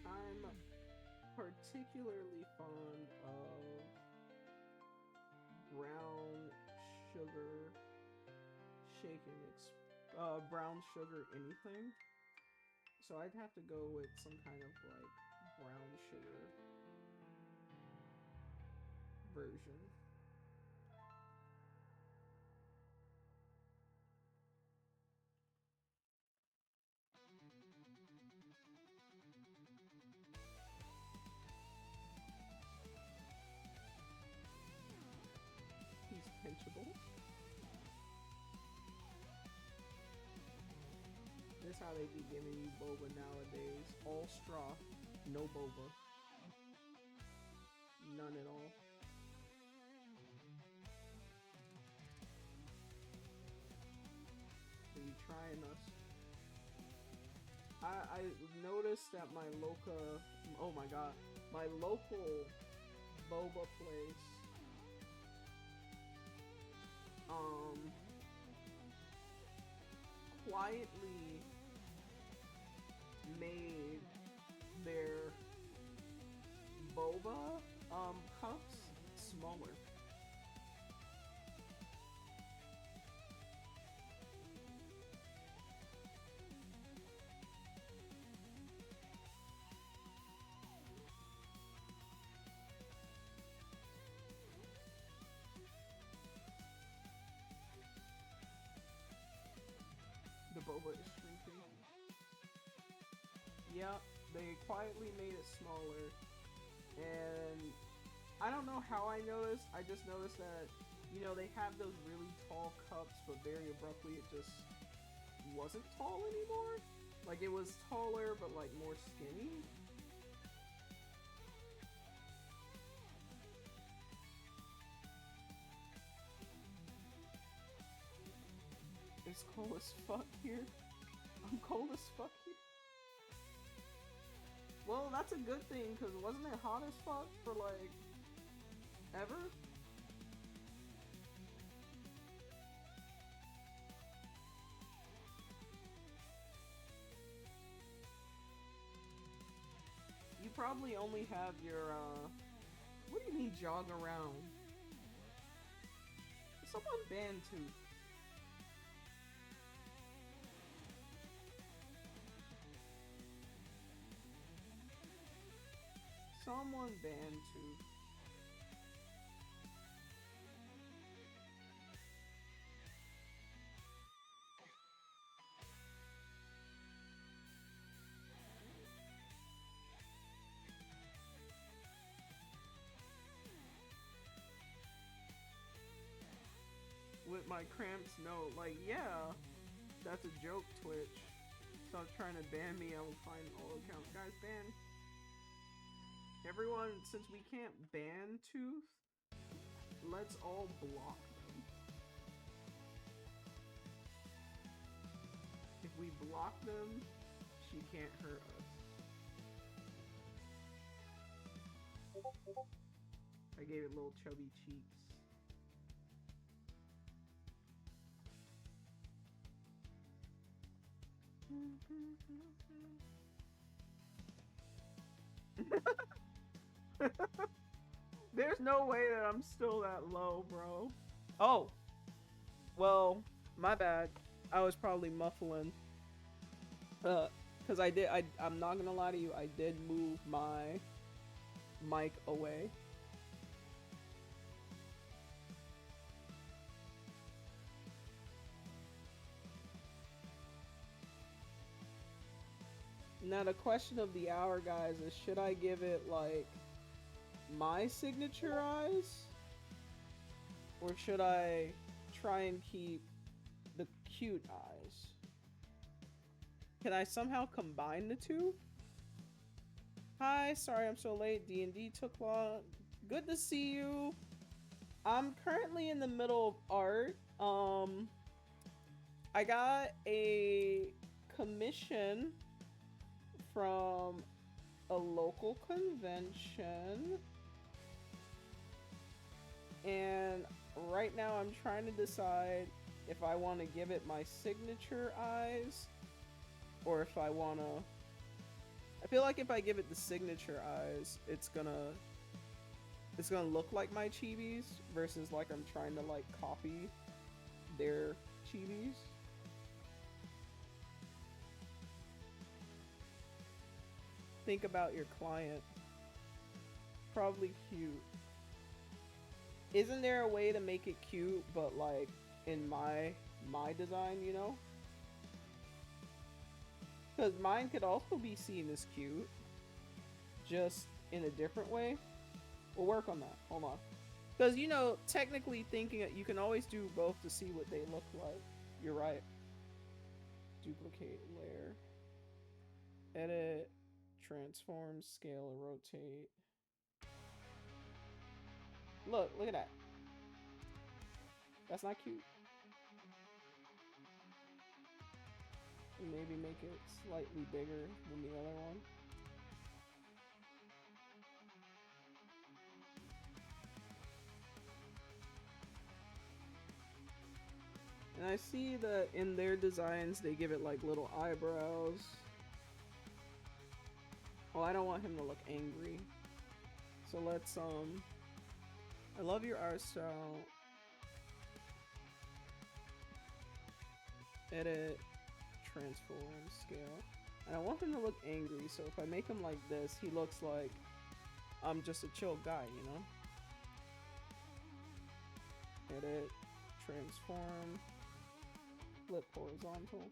I'm particularly fond of brown sugar shaken brown sugar anything. So I'd have to go with some kind of like brown sugar version. He's pinchable. That's how they be giving you boba nowadays. All straw, no boba. None at all. Are you trying us? I noticed that my local, oh my god, my local boba place, quietly made their boba, cups smaller. The boba is shrinking. Yep, they quietly made it smaller. And I don't know how I noticed. I just noticed that, you know, they have those really tall cups, but very abruptly it just wasn't tall anymore. Like, it was taller, but like more skinny. It's cold as fuck here. I'm cold as fuck here. Well, that's a good thing, because wasn't it hot as fuck for, like, ever? You probably only have your, what do you mean jog around? Someone banned Tooth. Someone banned Tooth. With my cramps, no. Like, yeah, that's a joke, Twitch. Stop trying to ban me, I will find all accounts. Guys, ban. Everyone, since we can't ban Tooth, let's all block them. If we block them, she can't hurt us. I gave it little chubby cheeks. There's no way that I'm still that low, bro. Oh, well, my bad. I was probably muffling. Cause I'm not gonna lie to you, I did move my mic away. Now the question of the hour, guys, is should I give it like my signature eyes? Or should I try and keep the cute eyes? Can I somehow combine the two? Hi, sorry I'm so late. D&D took long. Good to see you. I'm currently in the middle of art. I got a commission from a local convention. And right now I'm trying to decide if I want to give it my signature eyes or if I want to... I feel like if I give it the signature eyes, it's gonna look like my chibis versus like I'm trying to like copy their chibis. Think about your client. Probably cute. Isn't there a way to make it cute, but like in my design, you know? Because mine could also be seen as cute, just in a different way. We'll work on that. Hold on. Because, you know, technically thinking it, you can always do both to see what they look like. You're right. Duplicate layer. Edit. Transform, scale, rotate. Look at that. That's not cute. Maybe make it slightly bigger than the other one. And I see that in their designs they give it like little eyebrows. Oh, I don't want him to look angry. So let's I love your art style. Edit, transform, scale. And I want him to look angry, so if I make him like this, he looks like I'm just a chill guy, you know? Edit, transform, flip horizontal.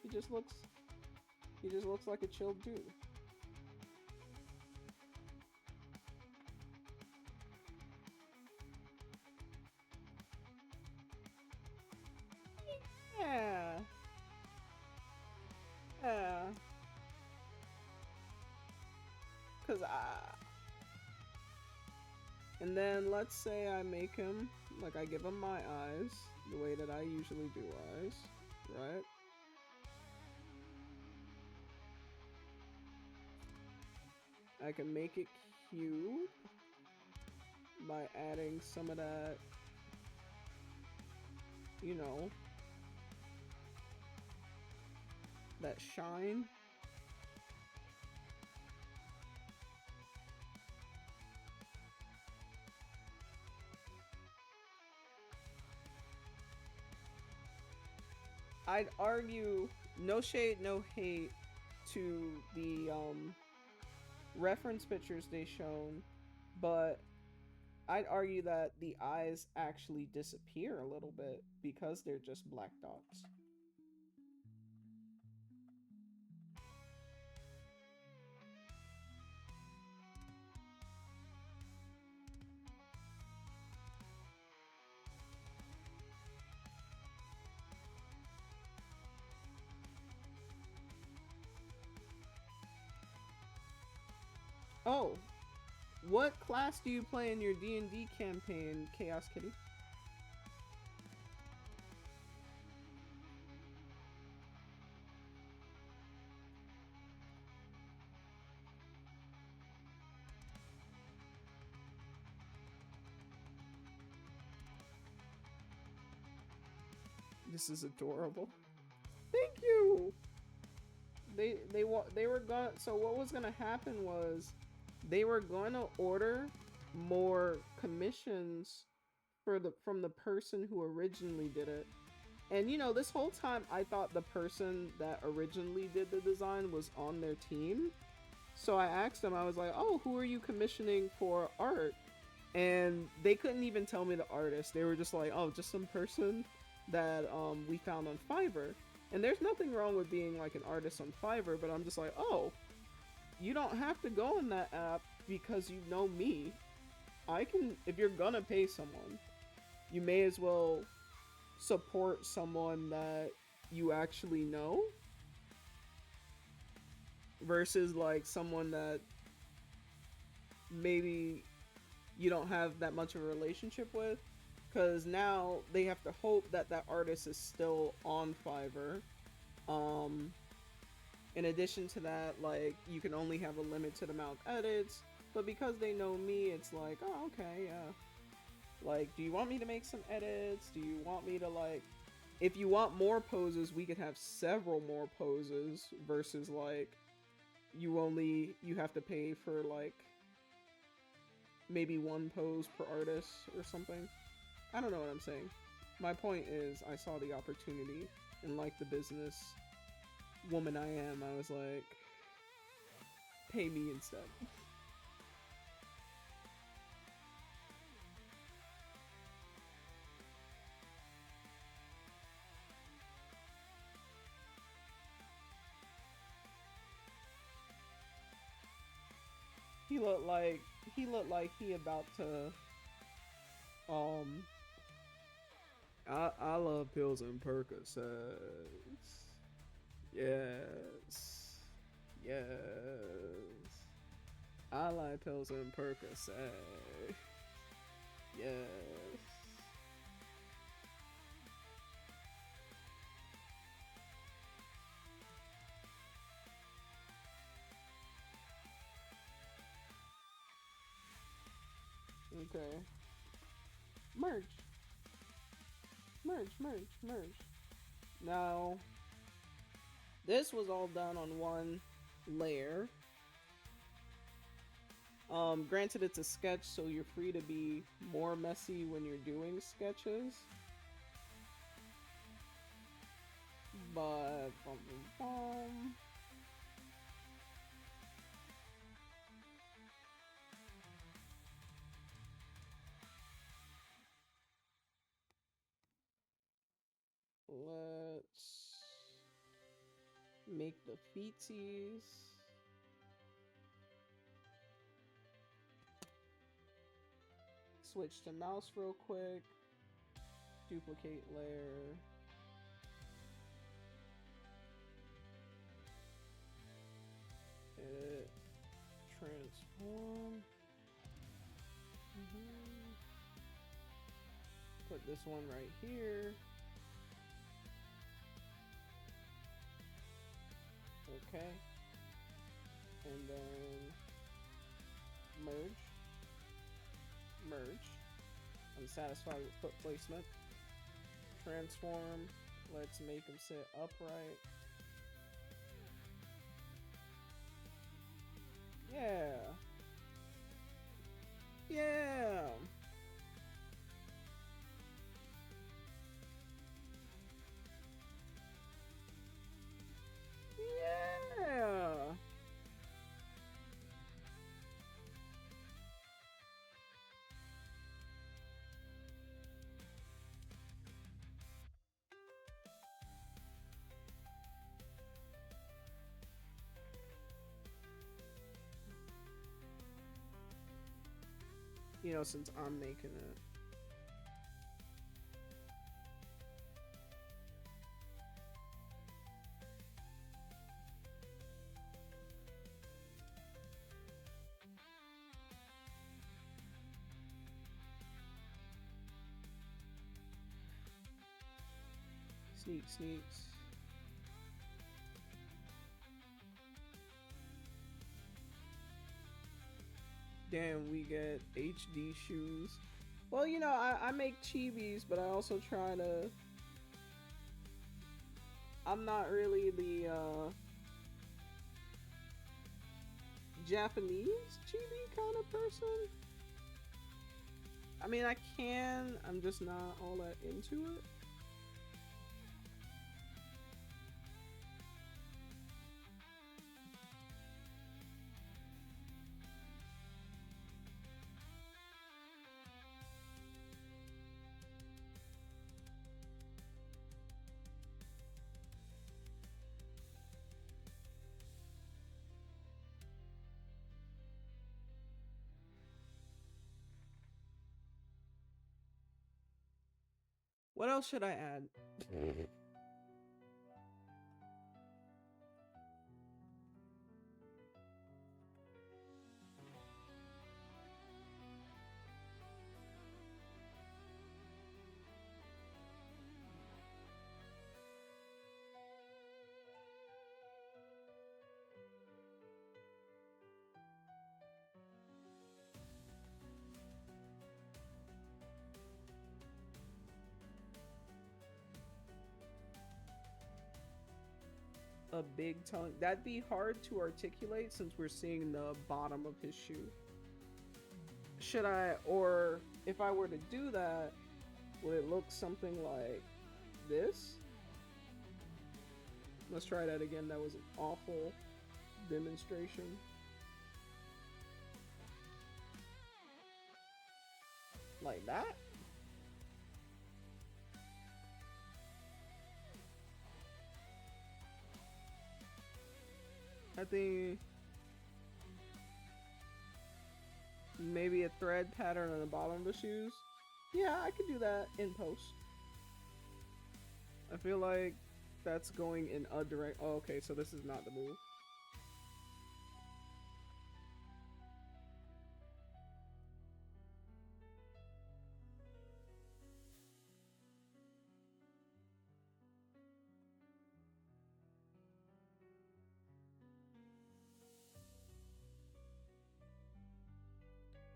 He just looks like a chill dude. Yeah. Yeah. Cause and then let's say I make him, like I give him my eyes, the way that I usually do eyes, right? I can make it cute by adding some of that, you know, that shine. I'd argue, no shade, no hate to the reference pictures they shown, but I'd argue that the eyes actually disappear a little bit because they're just black dots. Oh, what class do you play in your D&D campaign, Chaos Kitty? This is adorable. Thank you. They were going. So what was gonna happen was they were going to order more commissions for the from the person who originally did it. And you know, this whole time I thought the person that originally did the design was on their team. So I asked them, I was like, "Oh, who are you commissioning for art?" And they couldn't even tell me the artist. They were just like, "Oh, just some person that we found on Fiverr." And there's nothing wrong with being like an artist on Fiverr, but I'm just like, "Oh, you don't have to go in that app because you know me. I can if you're gonna pay someone, you may as well support someone that you actually know versus like someone that maybe you don't have that much of a relationship with, because now they have to hope that that artist is still on Fiverr. um in addition to that, like, you can only have a limited amount of edits, but because they know me, it's like, oh, okay, yeah, like, do you want me to make some edits? Do you want me to, like, if you want more poses, we could have several more poses versus like you have to pay for like maybe one pose per artist or something. I don't know what I'm saying. My point is, I saw the opportunity, and like the business woman I am, I was like, pay me instead. He looked like he about to um I love pills and Percocets. Yes. Yes. I like pills and Percocets. Yes. Okay. Merch. Merch. Now, this was all done on one layer. Granted, it's a sketch, so you're free to be more messy when you're doing sketches. But, let's make the feetsies. Switch to mouse real quick. Duplicate layer. Edit. Transform. Put this one right here. Okay. And then merge. Merge. I'm satisfied with foot placement. Transform. Let's make them sit upright. Yeah. Yeah. Yeah. You know, since I'm making it. Sneaks. Damn, we get HD shoes. Well, you know, I make chibis, but I also try to I'm not really the Japanese chibi kind of person. I mean, I can. I'm just not all that into it. What else should I add? A big tongue. That'd be hard to articulate since we're seeing the bottom of his shoe. Should I, or if I were to do that, would it look something like this? Let's try that again. That was an awful demonstration. Like that? I think maybe a thread pattern on the bottom of the shoes. Yeah, I could do that in post. I feel like that's going in a direct. Oh, okay, so this is not the move.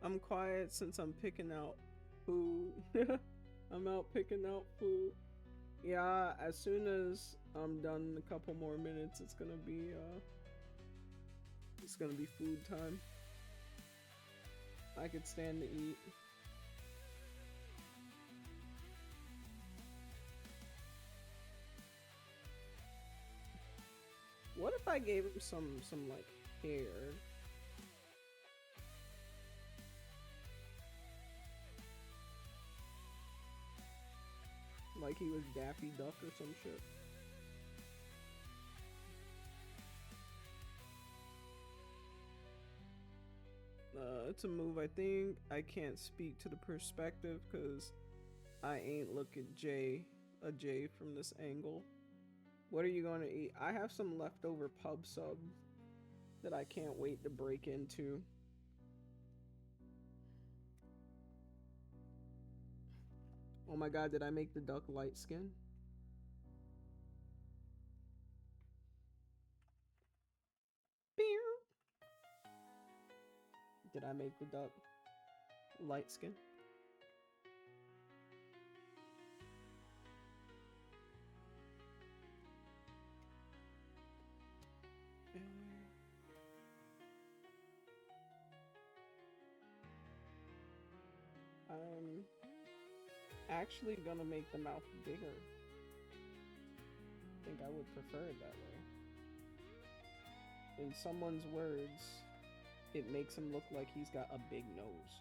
I'm quiet since I'm picking out food. I'm out picking out food. Yeah, as soon as I'm done in a couple more minutes, it's gonna be food time. I could stand to eat. What if I gave him some like hair? Like he was Daffy Duck or some shit. It's a move I think. I can't speak to the perspective because I ain't look at a J from this angle. What are you going to eat? I have some leftover pub sub that I can't wait to break into. Oh my god, did I make the duck light skin? Did I make the duck light skin? I'm actually gonna make the mouth bigger. I think I would prefer it that way. In someone's words, it makes him look like he's got a big nose.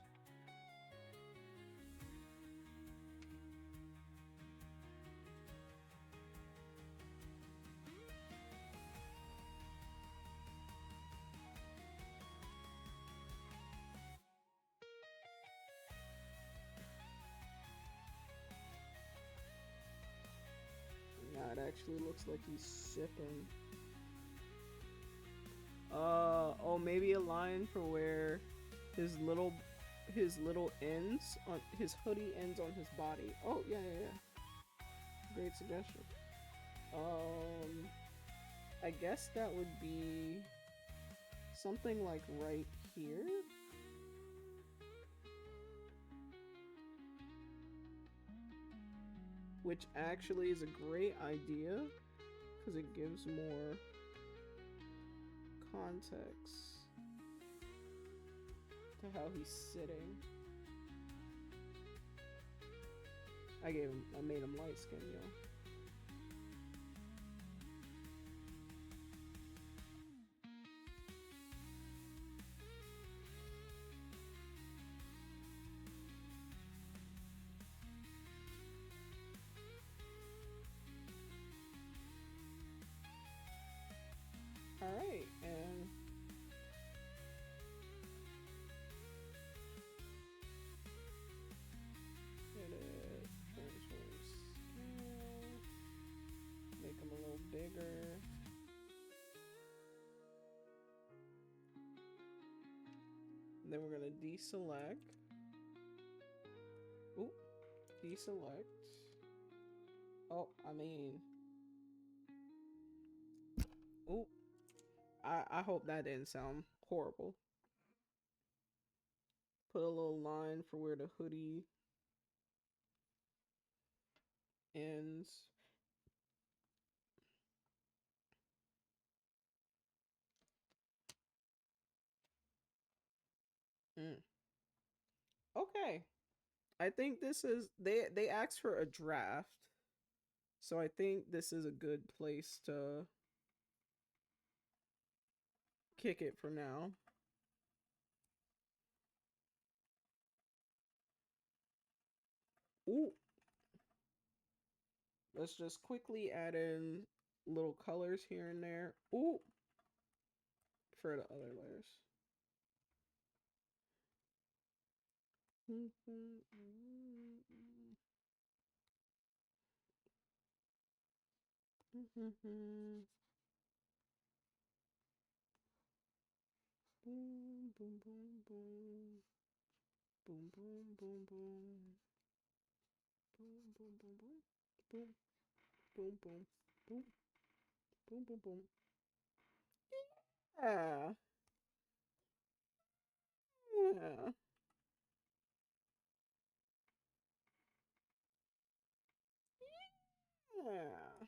Nah, it actually looks like he's sipping. Oh, maybe a line for where his little ends on his hoodie ends on his body. Oh, yeah, yeah, yeah. Great suggestion. I guess that would be something like right here. Which actually is a great idea because it gives more context to how he's sitting. I made him light skin, yo. All right, and hit it. Transform scale. Make him a little bigger. And then we're gonna deselect. Oop, deselect. Oh, I mean, oop. I hope that didn't sound horrible. Put a little line for where the hoodie ends. Mm. Okay. I think this is they asked for a draft. So I think this is a good place to kick it for now. Ooh. Let's just quickly add in little colors here and there. Ooh. For the other layers. Boom, boom, boom, boom. Boom, boom, boom, boom. Boom, boom, boom, boom. Boom, boom, boom. Boom, boom, boom, boom. Yeah. Yeah. Yeah.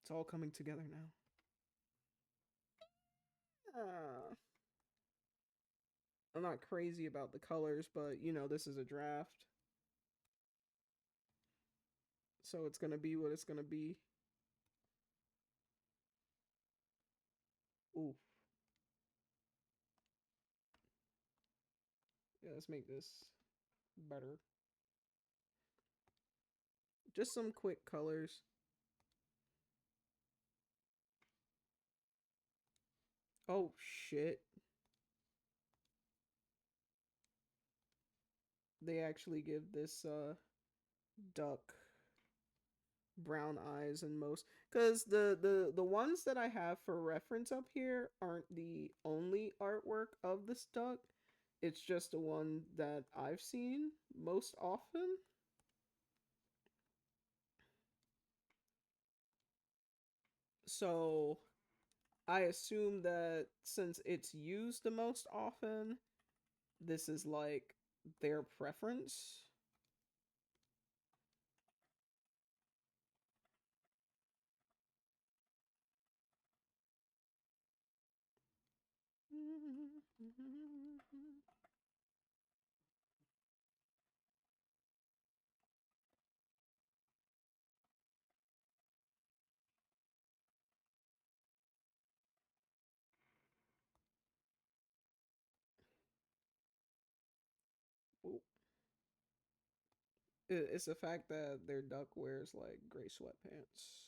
It's all coming together now. Yeah. I'm not crazy about the colors, but you know, this is a draft. So it's gonna be what it's gonna be. Ooh. Yeah, let's make this better. Just some quick colors. Oh shit. They actually give this duck brown eyes in most, because the ones that I have for reference up here aren't the only artwork of this duck. It's just the one that I've seen most often. So I assume that since it's used the most often, this is like their preference. It's the fact that their duck wears like gray sweatpants.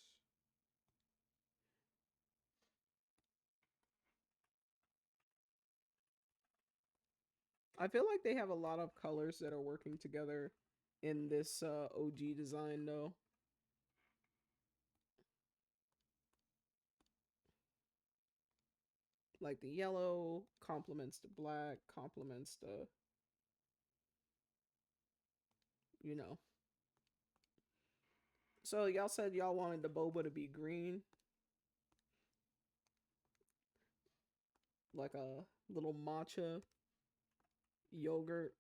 I feel like they have a lot of colors that are working together in this OG design though. Like the yellow complements the black, complements the, you know. So y'all said y'all wanted the boba to be green, like a little matcha yogurt.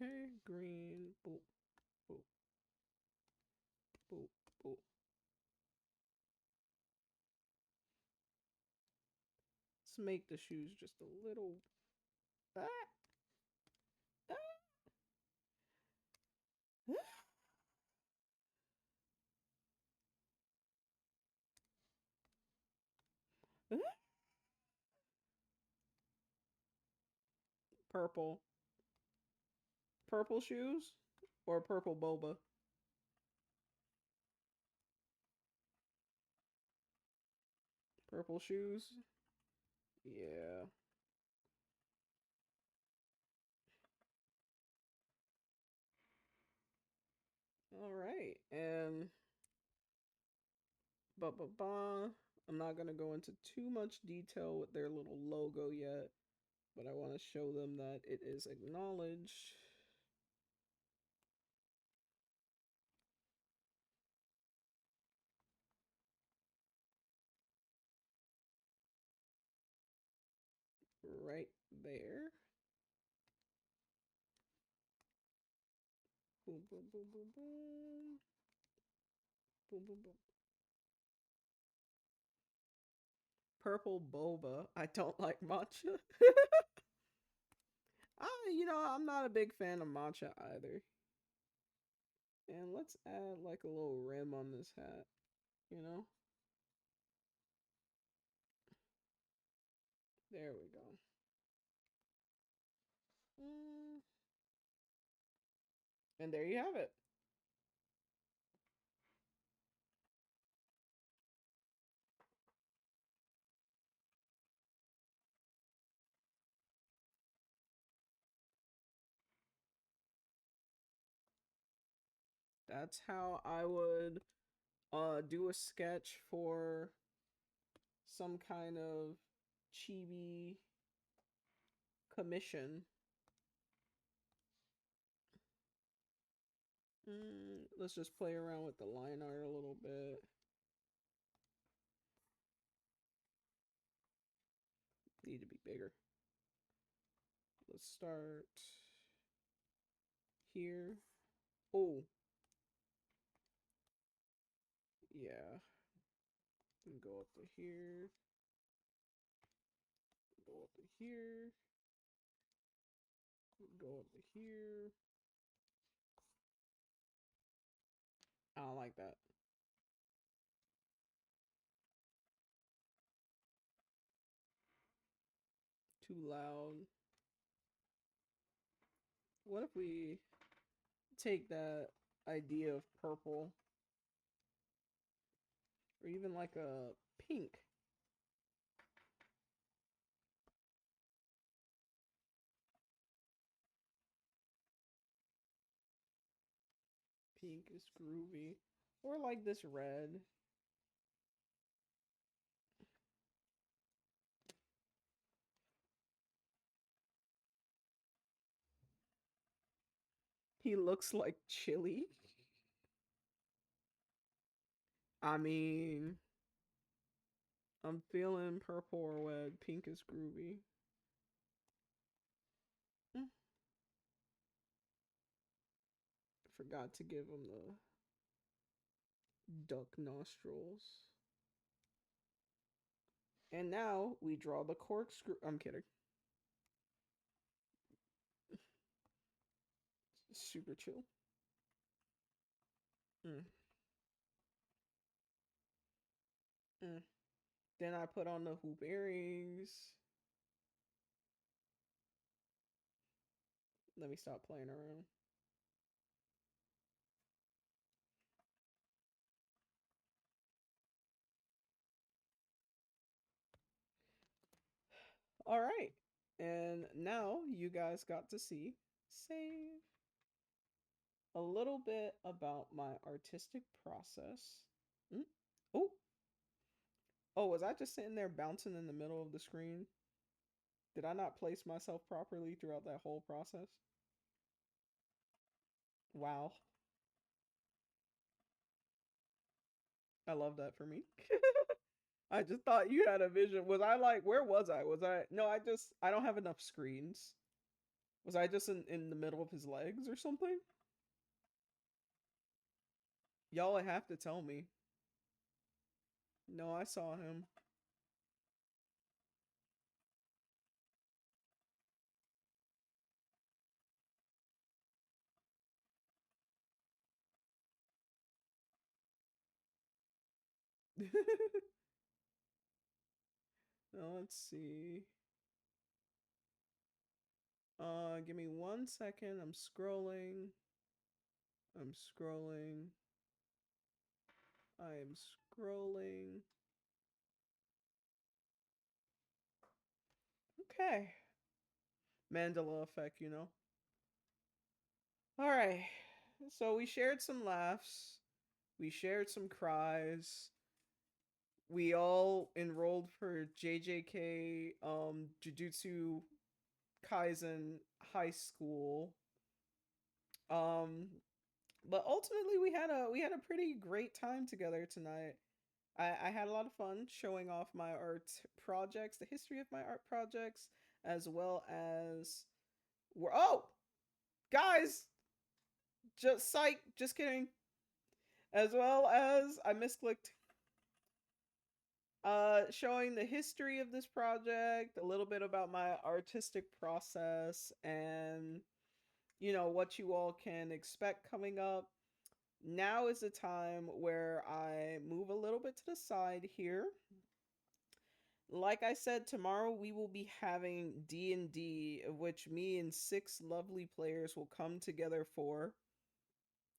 Okay, green. Boop, boop, boop, boop. Let's make the shoes just a little. Ah, ah, ah. Purple. Purple shoes or purple boba? Purple shoes. Yeah. All right. And I'm not gonna go into too much detail with their little logo yet, but I want to show them that it is acknowledged. Right there. Boom, boom, boom, boom, boom. Boom, boom, boom. Purple boba. I don't like matcha. I'm not a big fan of matcha either. And let's add like a little rim on this hat, you know? There we go. Mm. And there you have it. That's how I would do a sketch for some kind of chibi commission. Let's just play around with the line art a little bit. Need to be bigger. Let's start here. Oh, yeah. And go up to here. Go up to here. Go up to here. I don't like that. Too loud. What if we take that idea of purple or even like a pink? Pink is groovy. Or like this red. He looks like chili. I mean, I'm feeling purple or red. Pink is groovy. Mm. Forgot to give him the duck nostrils. And now we draw the corkscrew. I'm kidding. Super chill. Mm. Mm. Then I put on the hoop earrings. Let me stop playing around. All right. And now you guys got to see save a little bit about my artistic process. Mm. Oh, oh, was I just sitting there bouncing in the middle of the screen? Did I not place myself properly throughout that whole process? Wow. I love that for me. I just thought you had a vision. Was I like, where was I? Was I, no, I don't have enough screens. Was I just in the middle of his legs or something? Y'all have to tell me. No, I saw him. Now, let's see. Give me 1 second. I'm scrolling. I'm scrolling. I am scrolling. Okay. Mandela effect, you know. All right. So we shared some laughs. We shared some cries. We all enrolled for JJK Jujutsu Kaisen High School. Um but ultimately we had a pretty great time together tonight. I had a lot of fun showing off my art projects, the history of my art projects, as well as we're oh guys, just psych, just kidding. As well as I misclicked showing the history of this project, a little bit about my artistic process, and what you all can expect coming up. Now is the time where I move a little bit to the side here. Like I said, tomorrow we will be having D&D, of which me and six lovely players will come together for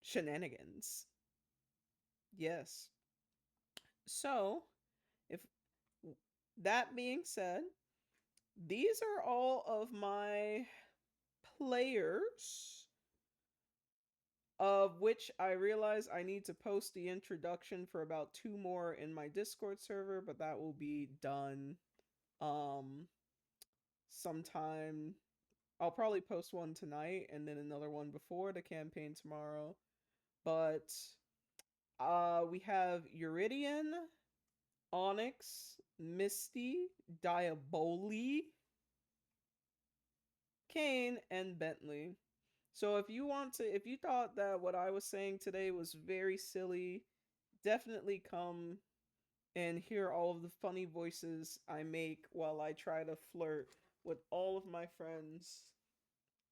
shenanigans. Yes. So, if that being said, these are all of my players, of which I realize I need to post the introduction for about two more in my Discord server, but that will be done um sometime. I'll probably post one tonight and then another one before the campaign tomorrow. But we have Uridian, Onyx, Misty, Diaboli, Kane, and Bentley. So if you thought that what I was saying today was very silly, definitely come and hear all of the funny voices I make while I try to flirt with all of my friends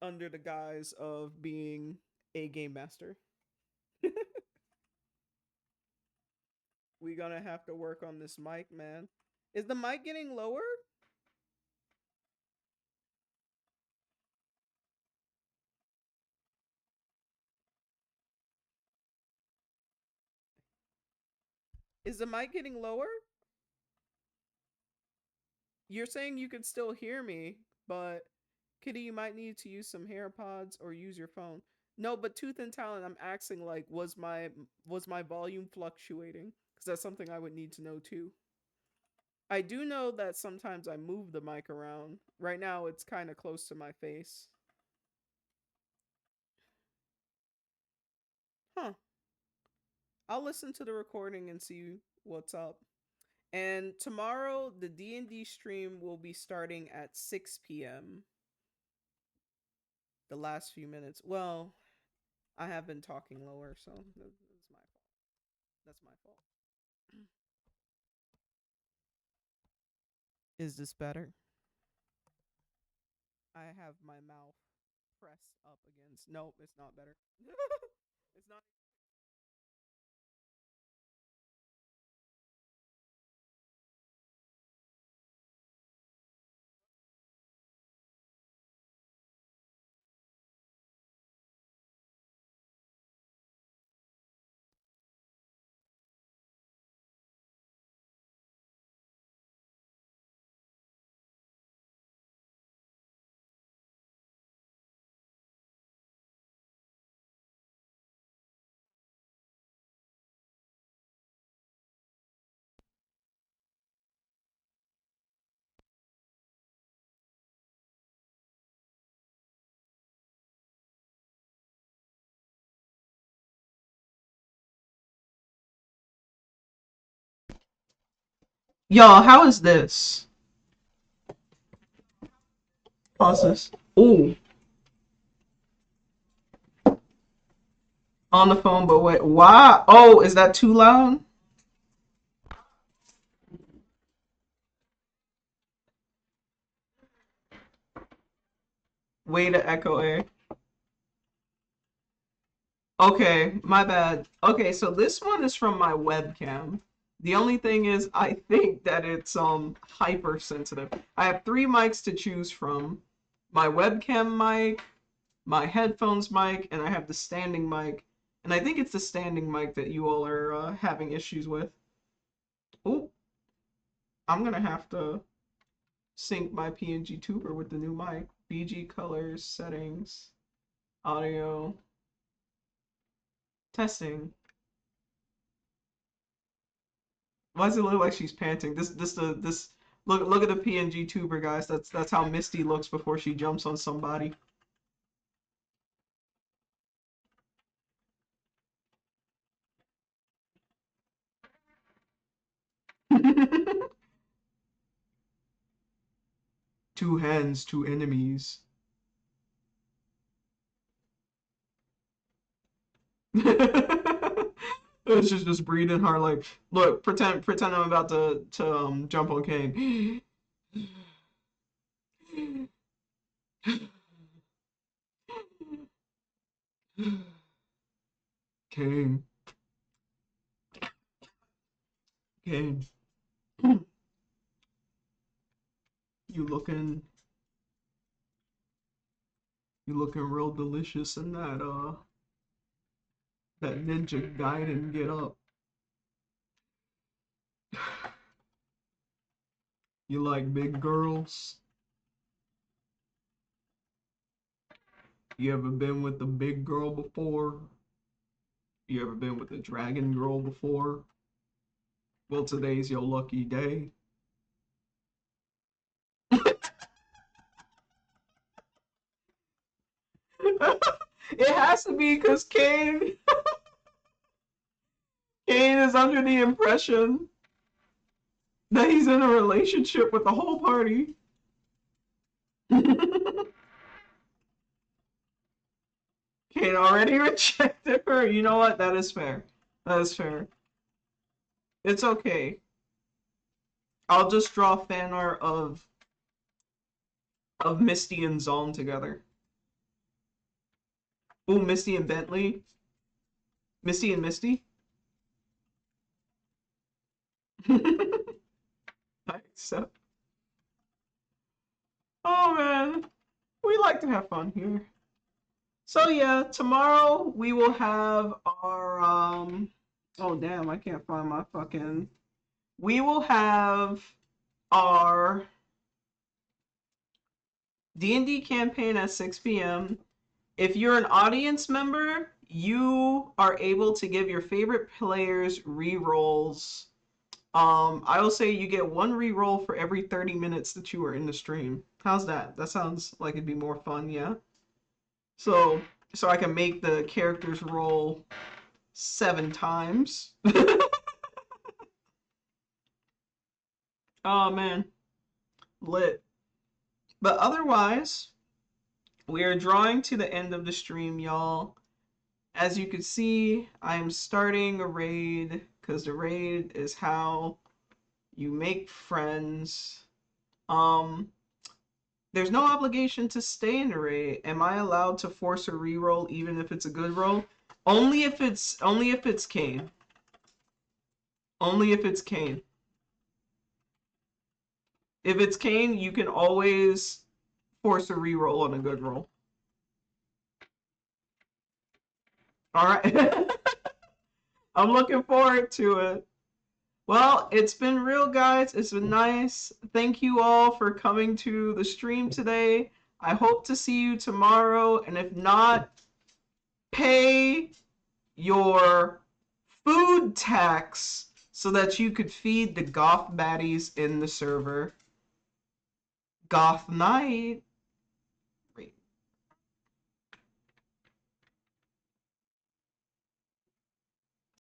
under the guise of being a game master. We gonna have to work on this mic, man. Is the mic getting lower? Is the mic getting lower? You're saying you could still hear me, but Kitty, you might need to use some hair pods or use your phone. No, but Tooth and Talon, I'm asking like, was my volume fluctuating? Because that's something I would need to know too. I do know that sometimes I move the mic around. Right now, it's kind of close to my face. Huh. I'll listen to the recording and see what's up. And tomorrow, the D&D stream will be starting at 6 p.m. The last few minutes. Well, I have been talking lower, so that's my fault. That's my fault. Is this better? I have my mouth pressed up against. Nope, it's not better. It's not. Y'all, how is this? Pause this. Ooh. On the phone, but wait, why? Oh, is that too loud? Way to echo A. Okay, my bad. Okay, so this one is from my webcam. The only thing is I think that it's hypersensitive. I have three mics to choose from. My webcam mic, my headphones mic, and I have the standing mic. And I think it's the standing mic that you all are having issues with. Oh, I'm gonna have to sync my PNG tuber with the new mic. BG colors, settings, audio, testing. Why does it look like she's panting? This look at the PNG tuber, guys. That's how Misty looks before she jumps on somebody. Two hands, two enemies. It's just breathing hard. Like, look, pretend I'm about to jump on Kane. Kane, Kane, you looking you looking real delicious in that Ninja Gaiden get up. You like big girls? You ever been with a big girl before? You ever been with a dragon girl before? Well, today's your lucky day. It has to be because Kane is under the impression that he's in a relationship with the whole party. Kane already rejected her. You know what? That is fair. That is fair. It's okay. I'll just draw fan art of Misty and Zon together. Ooh, Misty and Bentley. Misty and Misty. I accept. Oh man, we like to have fun here. So yeah, tomorrow we will have our oh damn, I can't find my fucking we will have our D&D campaign at 6 p.m. If you're an audience member, you are able to give your favorite players re-rolls. I will say you get one re-roll for every 30 minutes that you are in the stream. How's that? That sounds like it'd be more fun, yeah? So so I can make the characters roll 7 times. Oh man, lit. But otherwise, we are drawing to the end of the stream, y'all. As you can see, I am starting a raid because the raid is how you make friends. Um, there's no obligation to stay in the raid. Am I allowed to force a reroll even if it's a good roll? Only if it's Kane. Only if it's Kane. If it's Kane, you can always force a reroll on a good roll. All right. I'm looking forward to it. Well, it's been real, guys. It's been nice. Thank you all for coming to the stream today. I hope to see you tomorrow. And if not, pay your food tax so that you could feed the goth baddies in the server. Goth night.